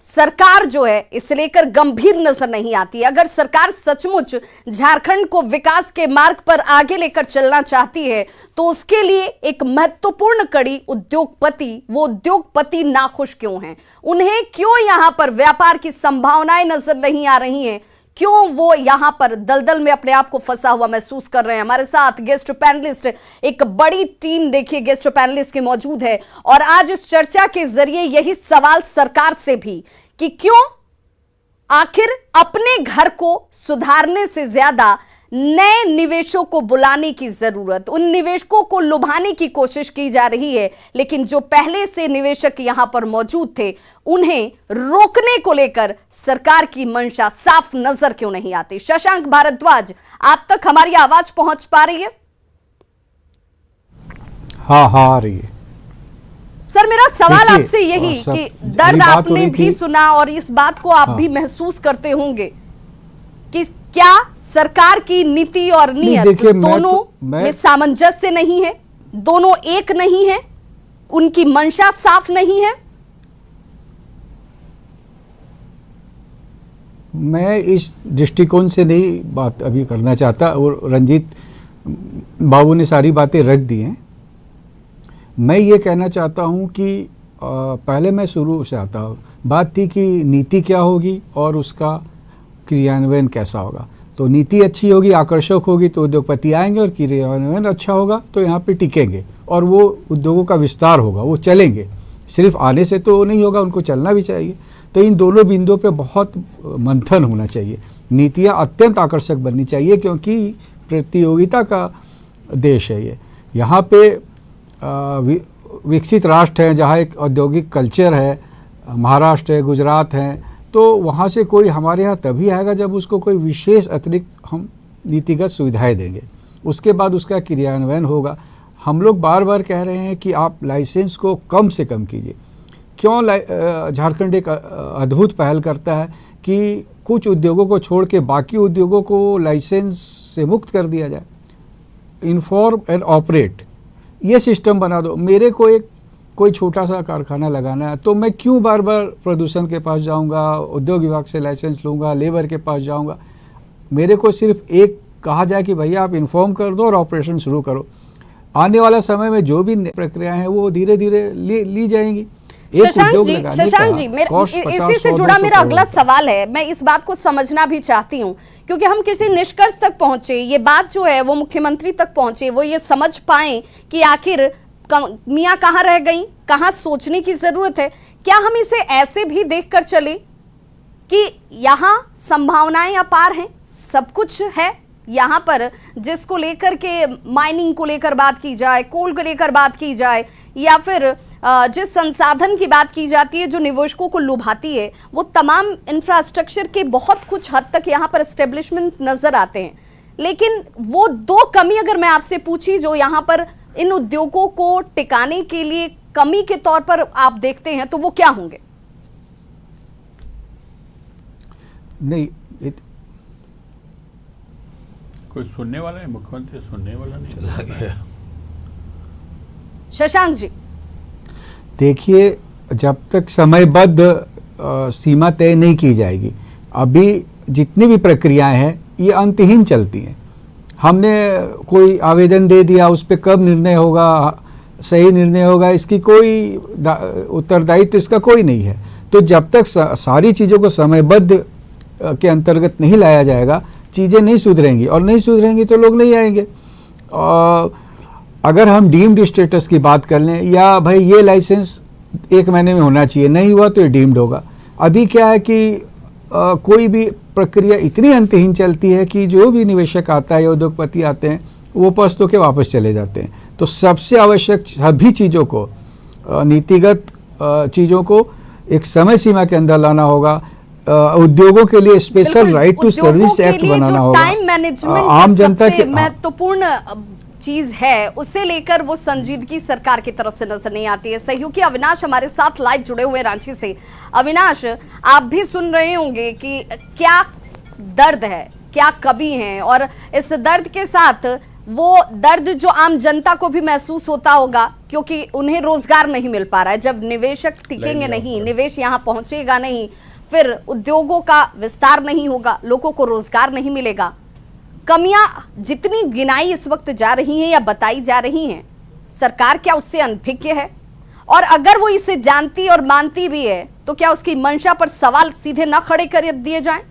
सरकार जो है इसे लेकर गंभीर नजर नहीं आती। अगर सरकार सचमुच झारखंड को विकास के मार्ग पर आगे लेकर चलना चाहती है तो उसके लिए एक महत्वपूर्ण कड़ी उद्योगपति, वो उद्योगपति नाखुश क्यों हैं, उन्हें क्यों यहां पर व्यापार की संभावनाएं नजर नहीं आ रही हैं, क्यों वो यहां पर दलदल में अपने आप को फंसा हुआ महसूस कर रहे हैं। हमारे साथ गेस्ट पैनलिस्ट, एक बड़ी टीम देखिए गेस्ट पैनलिस्ट की मौजूद है और आज इस चर्चा के जरिए यही सवाल सरकार से भी कि क्यों आखिर अपने घर को सुधारने से ज्यादा नए निवेशों को बुलाने की जरूरत, उन निवेशकों को लुभाने की कोशिश की जा रही है, लेकिन जो पहले से निवेशक यहां पर मौजूद थे उन्हें रोकने को लेकर सरकार की मंशा साफ नजर क्यों नहीं आती। शशांक भारद्वाज, आप तक हमारी आवाज पहुंच पा रही है?
हाँ आ रही है।
सर, मेरा सवाल आपसे यही कि दर्द आपने भी सुना और इस बात को आप भी महसूस करते होंगे कि क्या सरकार की नीति और नियत दोनों में सामंजस्य नहीं है, दोनों एक नहीं है, उनकी मंशा साफ नहीं है?
मैं इस दृष्टिकोण से नहीं बात अभी करना चाहता और रंजीत बाबू ने सारी बातें रख दी हैं। मैं ये कहना चाहता हूँ कि पहले मैं शुरू से आता हूँ, बात थी कि नीति क्या होगी और उसका क्रियान्वयन कैसा होगा। तो नीति अच्छी होगी, आकर्षक होगी तो उद्योगपति आएंगे और क्रियान्वयन अच्छा होगा तो यहाँ पे टिकेंगे और वो उद्योगों का विस्तार होगा, वो चलेंगे। सिर्फ आने से तो नहीं होगा, उनको चलना भी चाहिए। तो इन दोनों बिंदुओं पे बहुत मंथन होना चाहिए। नीतियाँ अत्यंत आकर्षक बननी चाहिए क्योंकि प्रतियोगिता का देश है ये। यहाँ पे विकसित राष्ट्र हैं जहाँ एक औद्योगिक कल्चर है, महाराष्ट्र है, गुजरात हैं, तो वहाँ से कोई हमारे यहाँ तभी आएगा जब उसको कोई विशेष अतिरिक्त हम नीतिगत सुविधाएं देंगे, उसके बाद उसका क्रियान्वयन होगा। हम लोग बार बार कह रहे हैं कि आप लाइसेंस को कम से कम कीजिए। क्यों झारखंड एक अद्भुत पहल करता है कि कुछ उद्योगों को छोड़ के बाकी उद्योगों को लाइसेंस से मुक्त कर दिया जाए। इन्फॉर्म एंड ऑपरेट, ये सिस्टम बना दो। मेरे को एक कोई छोटा सा कारखाना लगाना है तो मैं क्यों बार बार प्रदूषण के पास जाऊंगा, उद्योग विभाग से लाइसेंस लूँगा, लेबर के पास जाऊंगा। मेरे को सिर्फ एक कहा जाए कि भैया आप इन्फॉर्म कर दो और ऑपरेशन शुरू करो। आने वाला समय में जो भी प्रक्रियाएं हैं वो धीरे धीरे ली जाएंगी। एक
शशांक
उद्योग
जी,
लगाने
शशांक
का
जी,
कॉस्ट
इसी
50,
से
100,
जुड़ा
200
मेरा अगला
करोड़ है।
सवाल है। मैं इस बात को समझना भी चाहती हूँ क्योंकि हम किसी निष्कर्ष तक पहुंचे, ये बात जो है वो मुख्यमंत्री तक पहुंचे, वो ये समझ पाए कि आखिर मियाँ कहाँ रह गई, कहाँ सोचने की जरूरत है। क्या हम इसे ऐसे भी देख कर चले कि यहाँ संभावनाएं अपार हैं, सब कुछ है यहाँ पर, जिसको लेकर के माइनिंग को लेकर बात की जाए, कोल को लेकर बात की जाए, या फिर जिस संसाधन की बात की जाती है जो निवेशकों को लुभाती है, वो तमाम इंफ्रास्ट्रक्चर के बहुत कुछ हद तक यहाँ पर एस्टेब्लिशमेंट नजर आते हैं। लेकिन वो दो कमी अगर मैं आपसे पूछी जो यहाँ पर इन उद्योगों को टिकाने के लिए कमी के तौर पर आप देखते हैं, तो वो क्या होंगे?
नहीं,
कोई सुनने वाला है? मुख्यमंत्री सुनने वाला नहीं।
शशांक जी,
देखिए, जब तक समयबद्ध सीमा तय नहीं की जाएगी, अभी जितनी भी प्रक्रियाएं हैं ये अंतहीन चलती हैं। हमने कोई आवेदन दे दिया, उस पर कब निर्णय होगा, सही निर्णय होगा, इसकी कोई उत्तरदायित्व इसका कोई नहीं है। तो जब तक सारी चीज़ों को समयबद्ध के अंतर्गत नहीं लाया जाएगा, चीज़ें नहीं सुधरेंगी, और नहीं सुधरेंगी तो लोग नहीं आएंगे। अगर हम डीम्ड स्टेटस की बात कर लें, या भाई ये लाइसेंस 1 महीने में होना चाहिए, नहीं हुआ तो ये डीम्ड होगा। अभी क्या है कि कोई भी प्रक्रिया इतनी अंतहीन चलती है कि जो भी निवेशक आता है या उद्योगपति आते हैं वो पस्त होकर वापस चले जाते हैं। तो सबसे आवश्यक सभी चीज़ों को, नीतिगत चीज़ों को एक समय सीमा के अंदर लाना होगा। उद्योगों के लिए special right to service act बनाना होगा।
टाइम मैनेजमेंट
आम जनता के
महत्वपूर्ण चीज है, उसे लेकर वो संजीदगी सरकार की तरफ से नजर नहीं आती है। सहयोगी अविनाश हमारे साथ लाइव जुड़े हुए रांची से। अविनाश, आप भी सुन रहे होंगे कि क्या दर्द है, क्या कमी है, और इस दर्द के साथ वो दर्द जो आम जनता को भी महसूस होता होगा क्योंकि उन्हें रोजगार नहीं मिल पा रहा है। जब निवेशक टिकेंगे नहीं, निवेश यहाँ पहुंचेगा नहीं, फिर उद्योगों का विस्तार नहीं होगा, लोगों को रोजगार नहीं मिलेगा। कमियां जितनी गिनाई इस वक्त जा रही हैं या बताई जा रही हैं, सरकार क्या उससे अनभिज्ञ है? और अगर वो इसे जानती और मानती भी है तो क्या उसकी मंशा पर सवाल सीधे न खड़े कर दिए जाएं?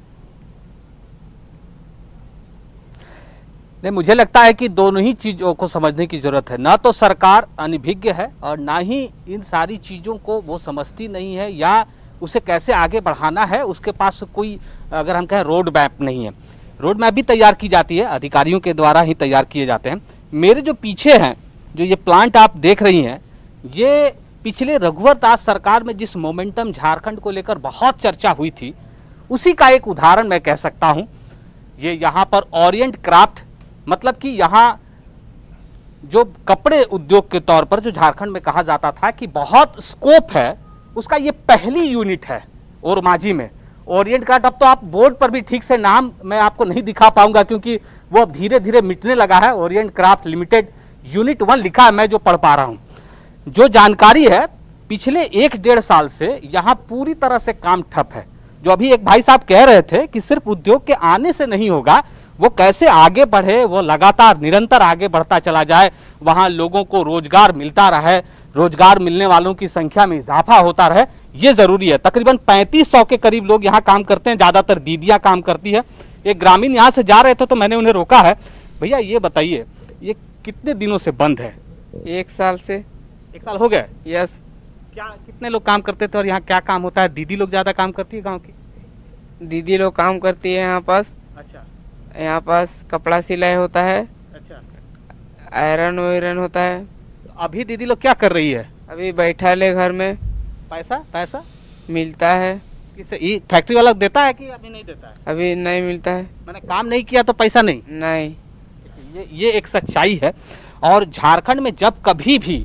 नहीं, मुझे लगता है कि दोनों ही चीजों को समझने की जरूरत है। ना तो सरकार अनभिज्ञ है और ना ही इन सारी चीजों को वो समझती नहीं है, या उसे कैसे आगे बढ़ाना है उसके पास कोई, अगर हम कहें, रोड मैप नहीं है। रोड मैप भी तैयार की जाती है, अधिकारियों के द्वारा ही तैयार किए जाते हैं। मेरे जो पीछे हैं, जो ये प्लांट आप देख रही हैं, ये पिछले रघुवर दास सरकार में जिस मोमेंटम झारखंड को लेकर बहुत चर्चा हुई थी, उसी का एक उदाहरण मैं कह सकता हूं। ये यहाँ पर ओरिएंट क्राफ्ट, मतलब कि यहाँ जो कपड़े उद्योग के तौर पर जो झारखंड में कहा जाता था कि बहुत स्कोप है, उसका ये पहली यूनिट है ओरमांझी में। ओरिएंट क्राफ्ट, अब तो आप बोर्ड पर भी ठीक से नाम मैं आपको नहीं दिखा पाऊंगा क्योंकि वो अब धीरे धीरे मिटने लगा है। ओरिएंट क्राफ्ट लिमिटेड यूनिट 1 लिखा है, मैं जो पढ़ पा रहा हूं। जो जानकारी है, पिछले 1-1.5 साल से यहाँ पूरी तरह से काम ठप है। जो अभी एक भाई साहब कह रहे थे कि सिर्फ उद्योग के आने से नहीं होगा, वो कैसे आगे बढ़े, वो लगातार निरंतर आगे बढ़ता चला जाए, वहां लोगों को रोजगार मिलता रहे, रोजगार मिलने वालों की संख्या में इजाफा होता रहे, ये जरूरी है। तकरीबन 3500 के करीब लोग यहाँ काम करते हैं, ज्यादातर दीदियां काम करती है। एक ग्रामीण यहाँ से जा रहे थे तो मैंने उन्हें रोका है, भैया ये बताइए ये कितने दिनों से बंद है?
1 साल से।
1 साल हो गए?
यस।
क्या कितने लोग काम करते थे और यहाँ क्या काम होता है? दीदी लोग ज्यादा काम करती है गाँव की?
दीदी लोग काम करती है यहाँ पास।
अच्छा।
यहाँ पास कपड़ा सिलाई होता है।
अच्छा।
आयरन वायरन होता है।
अभी दीदी लोग क्या कर रही है?
अभी बैठा ले घर में।
पैसा मिलता
है।
किसे? ये फैक्ट्री वाला देता है कि अभी नहीं देता है?
अभी नहीं मिलता है।
मैंने काम नहीं किया तो पैसा नहीं?
नहीं।
ये एक सच्चाई है। और झारखंड में जब कभी भी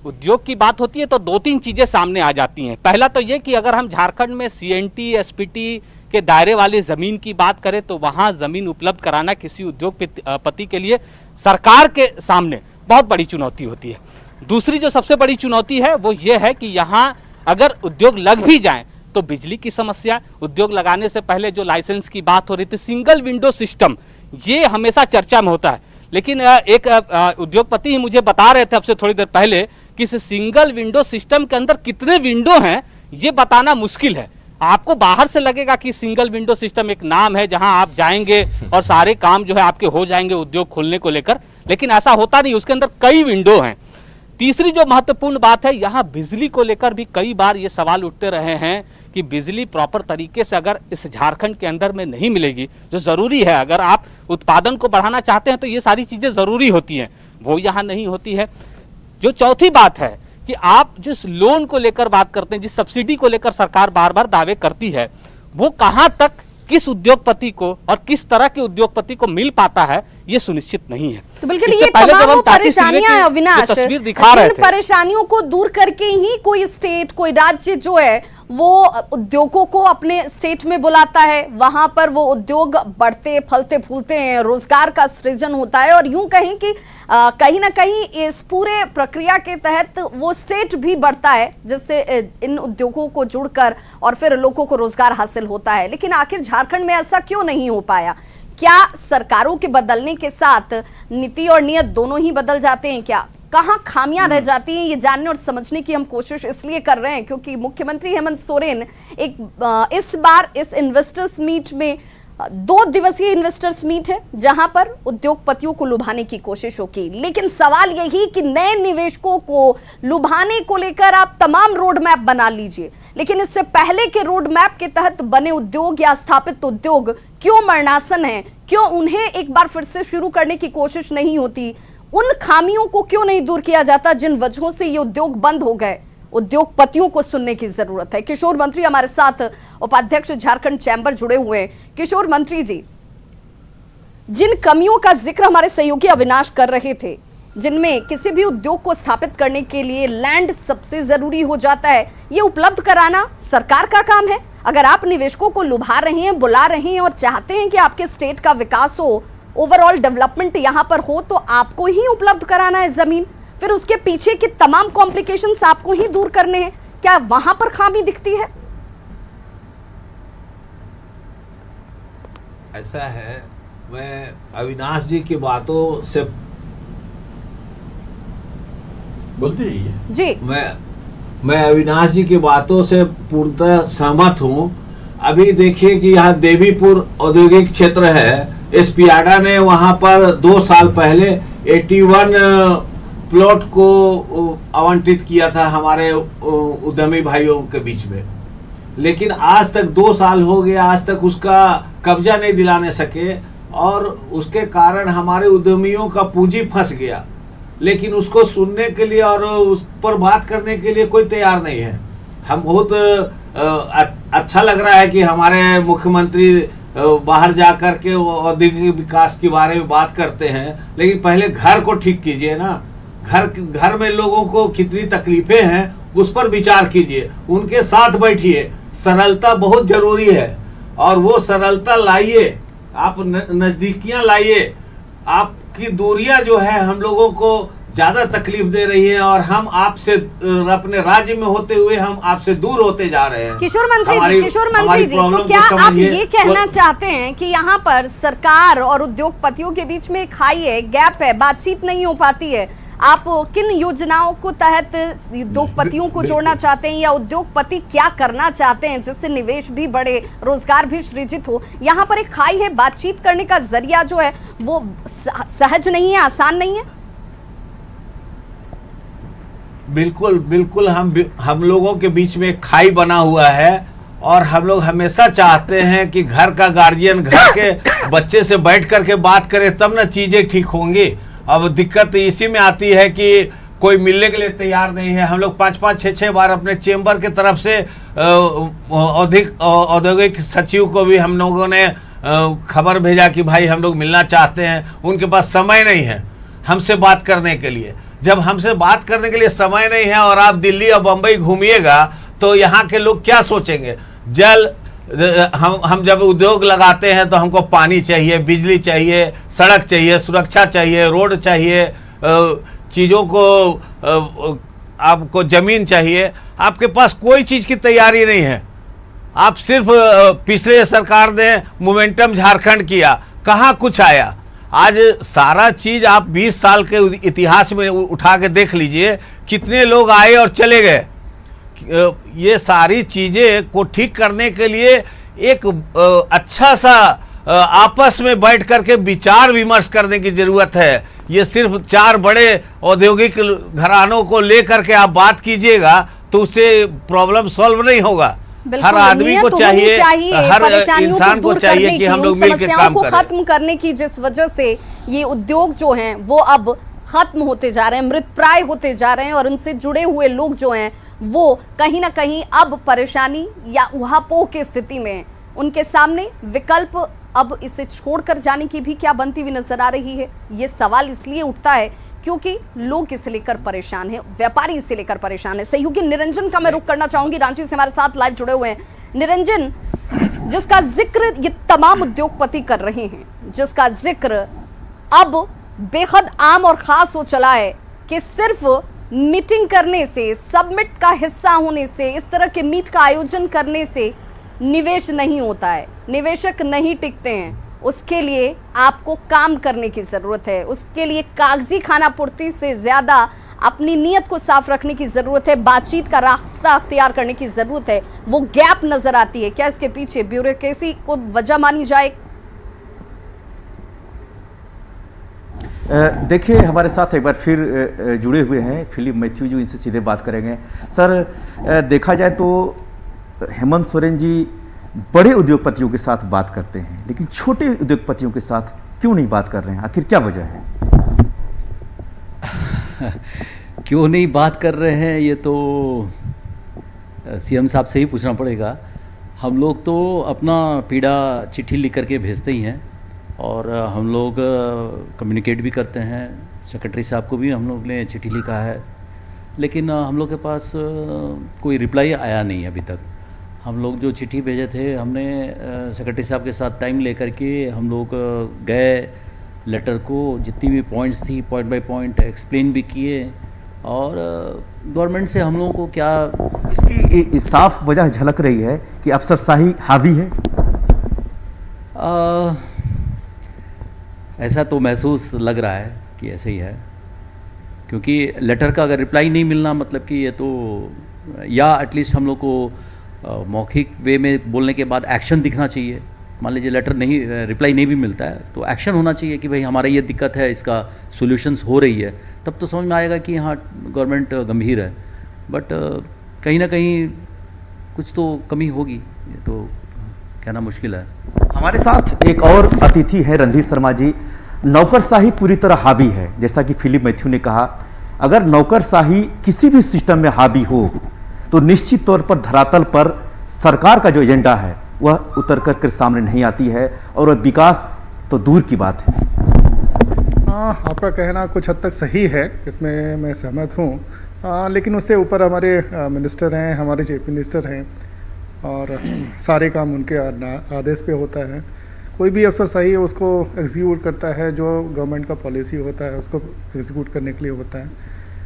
उद्योग की बात होती है तो 2-3 चीजें सामने आ जाती हैं। पहला तो ये कि अगर हम झारखंड में CNT SPT के दायरे वाली जमीन की बात करें तो वहां जमीन उपलब्ध कराना किसी उद्योगपति के लिए सरकार के सामने बहुत बड़ी चुनौती होती है। दूसरी जो सबसे बड़ी चुनौती है वो ये है कि यहाँ अगर उद्योग लग भी जाए तो बिजली की समस्या, उद्योग लगाने से पहले जो लाइसेंस की बात हो रही थी, सिंगल विंडो सिस्टम, ये हमेशा चर्चा में होता है। लेकिन एक उद्योगपति ही मुझे बता रहे थे अब से थोड़ी देर पहले कि इस सिंगल विंडो सिस्टम के अंदर कितने विंडो हैं ये बताना मुश्किल है। आपको बाहर से लगेगा कि सिंगल विंडो सिस्टम एक नाम है जहां आप जाएंगे और सारे काम जो है आपके हो जाएंगे उद्योग खोलने को लेकर, लेकिन ऐसा होता नहीं, उसके अंदर कई विंडो हैं। तीसरी जो महत्वपूर्ण बात है, यहाँ बिजली को लेकर भी कई बार ये सवाल उठते रहे हैं कि बिजली प्रॉपर तरीके से अगर इस झारखंड के अंदर में नहीं मिलेगी, जो जरूरी है, अगर आप उत्पादन को बढ़ाना चाहते हैं तो ये सारी चीजें जरूरी होती हैं, वो यहाँ नहीं होती है। जो चौथी बात है कि आप जिस लोन को लेकर बात करते हैं, जिस सब्सिडी को लेकर सरकार बार बार दावे करती है, वो कहां तक किस उद्योगपति को और किस तरह के उद्योगपति को मिल पाता है ये सुनिश्चित नहीं है।
तो बिल्कुल ये तमाम परेशानियां अविनाश,
तस्वीर दिखा रहे थे,
परेशानियों को दूर करके ही कोई स्टेट, कोई राज्य जो है वो उद्योगों को अपने स्टेट में बुलाता है, वहां पर वो उद्योग बढ़ते फलते फूलते हैं, रोजगार का सृजन होता है, और यूं कहें कि कहीं ना कहीं इस पूरे प्रक्रिया के तहत वो स्टेट भी बढ़ता है, जिससे इन उद्योगों को जुड़कर और फिर लोगों को रोजगार हासिल होता है। लेकिन आखिर झारखंड में ऐसा क्यों नहीं हो पाया? क्या सरकारों के बदलने के साथ नीति और नियत दोनों ही बदल जाते हैं क्या? कहां खामियां रह जाती हैं, ये जानने और समझने की हम कोशिश इसलिए कर रहे हैं क्योंकि मुख्यमंत्री हेमंत सोरेन इस बार इस इन्वेस्टर्स मीट में 2 दिवसीय इन्वेस्टर्स मीट है जहां पर उद्योगपतियों को लुभाने की कोशिश होगी। लेकिन सवाल यही कि नए निवेशकों को लुभाने को लेकर आप तमाम रोड मैप बना लीजिए, लेकिन इससे पहले के रोड मैप के तहत बने उद्योग या स्थापित उद्योग क्यों मरणासन हैं? क्यों उन्हें एक बार फिर से शुरू करने की कोशिश नहीं होती? उन खामियों को क्यों नहीं दूर किया जाता जिन वजहों से ये उद्योग बंद हो गए? उद्योगपतियों को सुनने की जरूरत है। किशोर मंत्री हमारे साथ, उपाध्यक्ष झारखंड चैंबर, जुड़े हुए हैं। किशोर मंत्री जी, जिन कमियों का जिक्र हमारे सहयोगी अविनाश कर रहे थे, जिनमें किसी भी उद्योग को स्थापित करने के लिए लैंड सबसे जरूरी हो जाता है, ये उपलब्ध कराना सरकार का काम है। अगर आप निवेशकों को लुभा रहे हैं, बुला रहे हैं और चाहते हैं कि आपके स्टेट का विकास हो, ओवरऑल डेवलपमेंट यहां पर हो, तो आपको ही उपलब्ध कराना है जमीन, फिर उसके पीछे की तमाम कॉम्प्लिकेशंस आपको ही दूर करने हैं। क्या वहां पर खामी दिखती है?
ऐसा है, मैं अविनाश जी की बातों से
बोलते रहिए
जी, मैं अविनाश जी की बातों से पूर्णतः सहमत हूं। अभी देखिए कि यहाँ देवीपुर औद्योगिक क्षेत्र है, एसपीआडा ने वहां पर 2 साल पहले 81 प्लॉट को आवंटित किया था हमारे उद्यमी भाइयों के बीच में, लेकिन आज तक 2 साल हो गए, आज तक उसका कब्जा नहीं दिलाने सके और उसके कारण हमारे उद्यमियों का पूंजी फंस गया। लेकिन उसको सुनने के लिए और उस पर बात करने के लिए कोई तैयार नहीं है। हम बहुत अच्छा लग रहा है कि हमारे मुख्यमंत्री बाहर जाकर के औद्योगिक विकास के बारे में बात करते हैं, लेकिन पहले घर को ठीक कीजिए ना। घर में लोगों को कितनी तकलीफें हैं उस पर विचार कीजिए, उनके साथ बैठिए। सरलता बहुत जरूरी है और वो सरलता लाइए, आप नजदीकियां लाइए। आपकी दूरियां जो है हम लोगों को ज्यादा तकलीफ दे रही है और हम आपसे अपने राज्य में होते हुए हम आपसे दूर होते जा रहे हैं।
किशोर मंत्री जी, तो क्या आप ये कहना चाहते हैं कि यहाँ पर सरकार और उद्योगपतियों के बीच में खाई है, गैप है, बातचीत नहीं हो पाती है? आप किन योजनाओं को तहत उद्योगपतियों को जोड़ना चाहते हैं या उद्योगपति क्या करना चाहते हैं जिससे निवेश भी बढ़े, रोजगार भी सृजित हो? यहाँ पर एक खाई है, बातचीत करने का जरिया जो है वो सहज नहीं है, आसान नहीं है।
बिल्कुल हम लोगों के बीच में खाई बना हुआ है और हम लोग हमेशा चाहते हैं कि घर का गार्जियन घर के बच्चे से बैठ करके बात करे तब ना चीजें ठीक होंगी। अब दिक्कत इसी में आती है कि कोई मिलने के लिए तैयार नहीं है। हम लोग 5-5, 6-6 बार अपने चेंबर की तरफ से औद्योगिक सचिव को भी हम लोगों ने खबर भेजा कि भाई हम लोग मिलना चाहते हैं। उनके पास समय नहीं है हमसे बात करने के लिए। जब हमसे बात करने के लिए समय नहीं है और आप दिल्ली और बम्बई घूमिएगा तो यहाँ के लोग क्या सोचेंगे? हम जब उद्योग लगाते हैं तो हमको पानी चाहिए, बिजली चाहिए, सड़क चाहिए, सुरक्षा चाहिए, रोड चाहिए, चीज़ों को आपको ज़मीन चाहिए। आपके पास कोई चीज़ की तैयारी नहीं है। आप सिर्फ पिछले सरकार ने मोमेंटम झारखंड किया, कहाँ कुछ आया। आज सारा चीज आप 20 साल के इतिहास में उठा के देख लीजिए, कितने लोग आए और चले गए। ये सारी चीजें को ठीक करने के लिए एक अच्छा सा आपस में बैठ करके विचार विमर्श करने की जरूरत है। ये सिर्फ 4 बड़े औद्योगिक घरानों को लेकर के आप बात कीजिएगा तो उससे प्रॉब्लम सॉल्व नहीं होगा। हर आदमी को चाहिए, हर इंसान को चाहिए कि हम लोग मिलकर काम करें।
खत्म करने की, जिस वजह से ये उद्योग जो हैं वो अब खत्म होते जा रहे हैं, मृतप्राय होते जा रहे हैं, और उनसे जुड़े हुए लोग जो हैं वो कहीं ना कहीं अब परेशानी या उहापोह की स्थिति में हैं। उनके सामने विकल्प अब इसे छोड़कर जाने की भी क्या बनती हुई नजर आ रही है। ये सवाल इसलिए उठता है क्योंकि लोग इसे लेकर परेशान हैं, व्यापारी इसे लेकर परेशान है। सहयोगी निरंजन का मैं रुख करना चाहूंगी, रांची से हमारे साथ लाइव जुड़े हुए हैं। निरंजन, जिसका जिक्र ये तमाम उद्योगपति कर रहे हैं, जिसका जिक्र अब बेहद आम और खास हो चला है कि सिर्फ मीटिंग करने से, सबमिट का हिस्सा होने से, इस तरह के मीट का आयोजन करने से निवेश नहीं होता है, निवेशक नहीं टिकते हैं। उसके लिए आपको काम करने की जरूरत है, उसके लिए कागजी खाना पूर्ति से ज्यादा अपनी नीयत को साफ रखने की जरूरत है, बातचीत का रास्ता अख्तियार करने की जरूरत है। वो गैप नजर आती है, क्या इसके पीछे ब्यूरोक्रेसी को वजह मानी जाए?
देखिए, हमारे साथ एक बार फिर जुड़े हुए हैं फिलिप मैथ्यू जी, इनसे सीधे बात करेंगे। सर, देखा जाए तो हेमंत सोरेन जी बड़े उद्योगपतियों के साथ बात करते हैं, लेकिन छोटे उद्योगपतियों के साथ क्यों नहीं बात कर रहे हैं? आखिर क्या वजह है?
क्यों नहीं बात कर रहे हैं, ये तो सीएम साहब से ही पूछना पड़ेगा। हम लोग तो अपना पीड़ा चिट्ठी लिख करके भेजते ही हैं, और हम लोग कम्युनिकेट भी करते हैं। सेक्रेटरी साहब को भी हम लोग ने चिट्ठी लिखा है, लेकिन हम लोग के पास कोई रिप्लाई आया नहीं अभी तक। हम लोग जो चिट्ठी भेजे थे, हमने सेक्रेटरी साहब के साथ टाइम लेकर के हम लोग गए, लेटर को जितनी भी पॉइंट्स थी पॉइंट बाय पॉइंट एक्सप्लेन भी किए, और गवर्नमेंट से हम लोगों को क्या
इसकी साफ वजह झलक रही है कि अफसरशाही हावी है।
ऐसा तो महसूस लग रहा है कि ऐसे ही है, क्योंकि लेटर का अगर रिप्लाई नहीं मिलना मतलब कि ये तो, या एटलीस्ट हम लोग को मौखिक वे में बोलने के बाद एक्शन दिखना चाहिए। मान लीजिए लेटर नहीं, रिप्लाई नहीं भी मिलता है तो एक्शन होना चाहिए कि भाई हमारा ये दिक्कत है, इसका सॉल्यूशंस हो रही है, तब तो समझ में आएगा कि हाँ गवर्नमेंट गंभीर है। बट कहीं ना कहीं कुछ तो कमी होगी, ये तो कहना मुश्किल है।
हमारे साथ एक और अतिथि है रणधीर शर्मा जी। नौकरशाही पूरी तरह हावी है, जैसा कि फिलिप मैथ्यू ने कहा। अगर नौकरशाही किसी भी सिस्टम में हावी हो तो निश्चित तौर पर धरातल पर सरकार का जो एजेंडा है वह उतर कर सामने नहीं आती है, और विकास तो दूर की बात है।
आपका कहना कुछ हद तक सही है, इसमें मैं सहमत हूँ, लेकिन उससे ऊपर हमारे मिनिस्टर हैं, हमारे चीफ मिनिस्टर हैं, और सारे काम उनके आदेश पे होता है। कोई भी अफसर सही है उसको एग्जीक्यूट करता है, जो गवर्नमेंट का पॉलिसी होता है उसको एग्जीक्यूट करने के लिए होता है।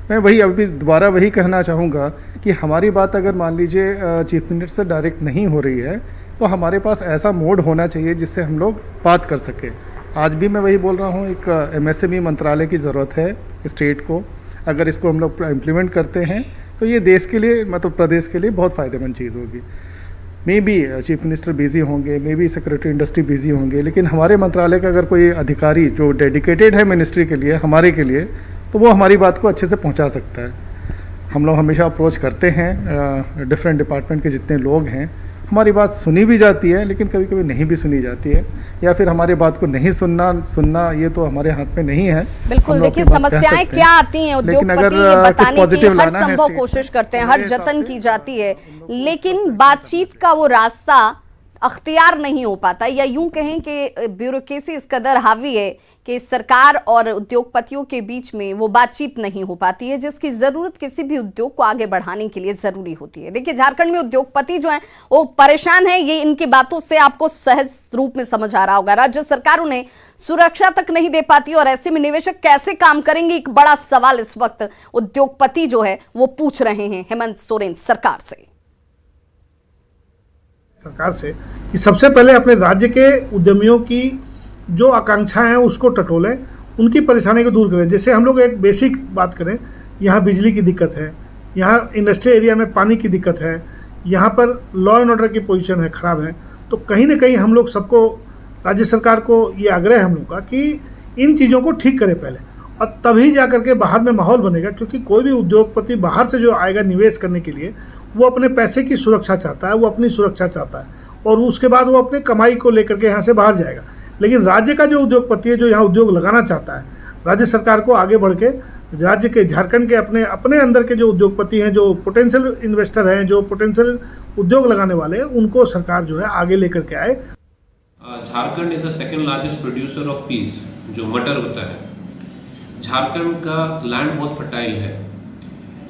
मैं वही अभी दोबारा वही कहना चाहूँगा कि हमारी बात अगर मान लीजिए चीफ मिनिस्टर से डायरेक्ट नहीं हो रही है तो हमारे पास ऐसा मोड होना चाहिए जिससे हम लोग बात कर सकें। आज भी मैं वही बोल रहा हूँ, एक एमएसएमई मंत्रालय की ज़रूरत है स्टेट को। अगर इसको हम लोग इम्प्लीमेंट करते हैं तो ये देश के लिए, मतलब प्रदेश के लिए बहुत फ़ायदेमंद चीज़ होगी। Maybe chief minister busy होंगे, maybe secretary industry busy होंगे, लेकिन हमारे मंत्रालय का अगर कोई अधिकारी जो डेडिकेटेड है मिनिस्ट्री के लिए, हमारे के लिए, तो वो हमारी बात को अच्छे से पहुंचा सकता है। हम लोग हमेशा अप्रोच करते हैं, डिफरेंट डिपार्टमेंट के जितने लोग हैं, हमारी बात सुनी भी जाती है, लेकिन कभी कभी नहीं भी सुनी जाती है, या फिर हमारी बात को नहीं सुनना ये तो हमारे हाथ में नहीं है।
बिल्कुल, देखिए समस्याएं क्या आती हैं, उद्योगपति ये बताने की हर संभव कोशिश करते हैं, हर जतन की जाती है, लेकिन बातचीत का वो रास्ता अख्तियार नहीं हो पाता, या यूं कहें कि ब्यूरोक्रेसी इस कदर हावी है कि सरकार और उद्योगपतियों के बीच में वो बातचीत नहीं हो पाती है, जिसकी जरूरत किसी भी उद्योग को आगे बढ़ाने के लिए जरूरी होती है। देखिए, झारखंड में उद्योगपति जो हैं वो परेशान है, ये इनकी बातों से आपको सहज रूप में समझ आ रहा होगा। राज्य सरकार उन्हें सुरक्षा तक नहीं दे पाती, और ऐसे में निवेशक कैसे काम करेंगे, एक बड़ा सवाल इस वक्त उद्योगपति जो है वो पूछ रहे हैं हेमंत सोरेन सरकार से
कि सबसे पहले अपने राज्य के उद्यमियों की
जो आकांक्षाएं हैं उसको टटोलें, उनकी परेशानी को दूर करें। जैसे हम लोग एक बेसिक बात करें, यहाँ बिजली की दिक्कत है, यहाँ इंडस्ट्रियल एरिया में पानी की दिक्कत है, यहाँ पर लॉ एंड ऑर्डर की पोजीशन है ख़राब है। तो कहीं ना कहीं हम लोग सबको, राज्य सरकार को ये आग्रह है हम लोग का कि इन चीज़ों को ठीक करें पहले, और तभी जा करके बाहर में माहौल बनेगा। क्योंकि कोई भी उद्योगपति बाहर से जो आएगा निवेश करने के लिए, वो अपने पैसे की सुरक्षा चाहता है, वो अपनी सुरक्षा चाहता है, और उसके बाद वो अपने कमाई को लेकर के यहाँ से बाहर जाएगा। लेकिन राज्य का जो उद्योगपति है, जो यहाँ उद्योग लगाना चाहता है, राज्य सरकार को आगे बढ़ के राज्य के, झारखंड के अपने अंदर के जो उद्योगपति हैं, जो पोटेंशियल इन्वेस्टर हैं, जो पोटेंशियल उद्योग लगाने वाले हैं, उनको सरकार जो है आगे लेकर के आए।
Jharkhand is the second largest producer of peace, जो मटर होता है। झारखंड का लैंड बहुत फर्टाइल है,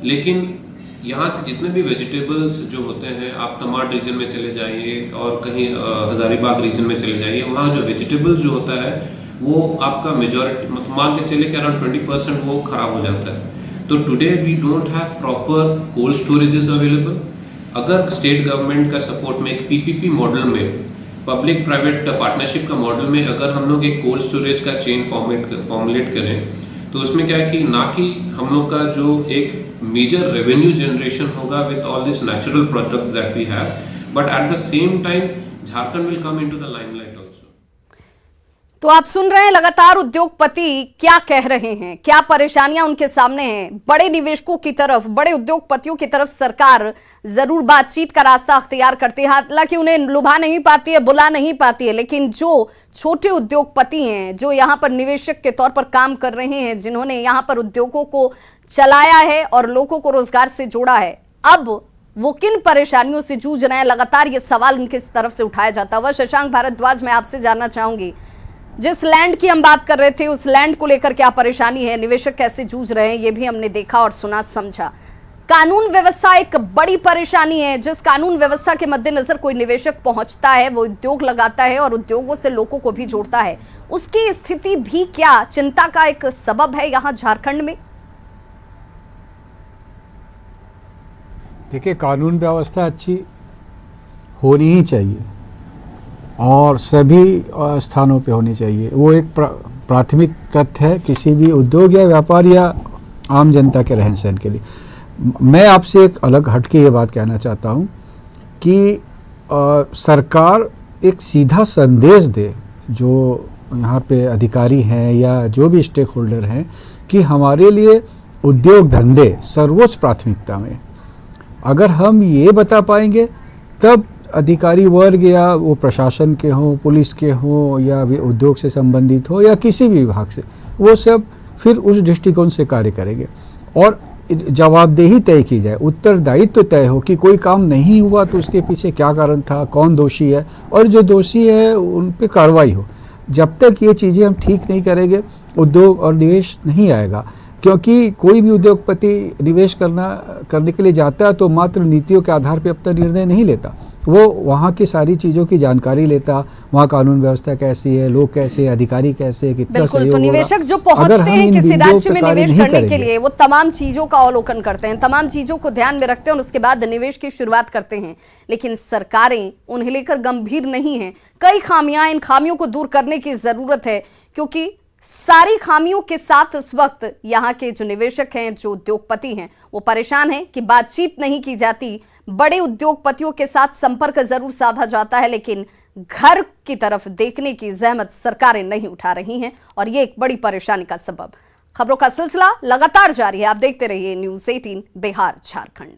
लेकिन यहाँ से जितने भी वेजिटेबल्स जो होते हैं, आप तमाड़ रीजन में चले जाइए और कहीं हजारीबाग रीजन में चले जाइए, वहाँ जो वेजिटेबल्स जो होता है वो आपका मेजॉरिटी, मान के चले कि अराउंड 20% वो खराब हो जाता है। तो today we don't have proper cold storages available. अगर स्टेट गवर्नमेंट का सपोर्ट में एक पीपीपी मॉडल में, पब्लिक प्राइवेट पार्टनरशिप का मॉडल में, अगर हम लोग एक कोल्ड स्टोरेज का चेन फॉर्मुलेट करें, तो उसमें क्या है कि ना कि हम लोग का जो एक मेजर रेवेन्यू जनरेशन होगा with all this natural products that we have, but at the same time Jharkhand will come into the limelight also.
तो आप सुन रहे हैं लगातार उद्योगपति क्या कह रहे हैं, क्या परेशानियां उनके सामने हैं। बड़े निवेशकों की तरफ, बड़े उद्योगपतियों की तरफ सरकार जरूर बातचीत का रास्ता अख्तियार करती है, हालांकि उन्हें लुभा नहीं पाती है, बुला नहीं पाती है, लेकिन जो छोटे उद्योगपति हैं, जो यहाँ पर निवेशक के तौर पर काम कर रहे हैं, जिन्होंने यहाँ पर उद्योगों को चलाया है और लोगों को रोजगार से जोड़ा है, अब वो किन परेशानियों से जूझ रहे हैं, लगातार ये सवाल उनकी तरफ से उठाया जाता है। वह शशांक भारद्वाज, मैं आपसे जानना चाहूंगी, जिस लैंड की हम बात कर रहे थे, उस लैंड को लेकर क्या परेशानी है, निवेशक कैसे जूझ रहे हैं, ये भी हमने देखा और सुना, समझा। कानून व्यवस्था एक बड़ी परेशानी है। जिस कानून व्यवस्था के मद्देनजर कोई निवेशक पहुंचता है, वो उद्योग लगाता है और उद्योगों से लोगों को भी जोड़ता है, उसकी स्थिति भी क्या चिंता का एक सबब है यहाँ झारखंड में?
देखिए, कानून व्यवस्था अच्छी होनी ही चाहिए और सभी स्थानों पे होनी चाहिए। वो एक प्राथमिक तथ्य है किसी भी उद्योग या व्यापार या आम जनता के रहन सहन के लिए। मैं आपसे एक अलग हटके ये बात कहना चाहता हूँ कि सरकार एक सीधा संदेश दे, जो यहाँ पे अधिकारी हैं या जो भी स्टेक होल्डर हैं, कि हमारे लिए उद्योग धंधे सर्वोच्च प्राथमिकता में। अगर हम ये बता पाएंगे, तब अधिकारी वर्ग या वो प्रशासन के हों, पुलिस के हों, या भी उद्योग से संबंधित हो या किसी भी विभाग से, वो सब फिर उस दृष्टिकोण से कार्य करेंगे और जवाबदेही तय की जाए, उत्तरदायित्व तय हो कि कोई काम नहीं हुआ तो उसके पीछे क्या कारण था, कौन दोषी है, और जो दोषी है उन पे कार्रवाई हो। जब तक ये चीज़ें हम ठीक नहीं करेंगे, उद्योग और निवेश नहीं आएगा। क्योंकि कोई भी उद्योगपति निवेश करने के लिए जाता है तो मात्र नीतियों के आधार पर अपना निर्णय नहीं लेता, वो वहाँ की सारी चीज़ों की जानकारी लेता, वहाँ कानून व्यवस्था कैसी है, लोग कैसे, अधिकारी कैसे, कितना सहयोग
तो निवेशक जो पहुंचते हैं किसी राज्य में निवेश करने के लिए, वो तमाम चीजों का अवलोकन करते हैं, तमाम चीजों को ध्यान में रखते हैं और उसके बाद निवेश की शुरुआत करते हैं। लेकिन सरकारें उन्हें लेकर गंभीर नहीं है। कई खामियां, इन खामियों को दूर करने की जरूरत है, क्योंकि सारी खामियों के साथ इस वक्त यहाँ के जो निवेशक हैं, जो उद्योगपति हैं, वो परेशान हैं कि बातचीत नहीं की जाती। बड़े उद्योगपतियों के साथ संपर्क जरूर साधा जाता है, लेकिन घर की तरफ देखने की जहमत सरकारें नहीं उठा रही हैं और ये एक बड़ी परेशानी का सबब। खबरों का सिलसिला लगातार जारी है, आप देखते रहिए न्यूज़ 18 बिहार झारखंड।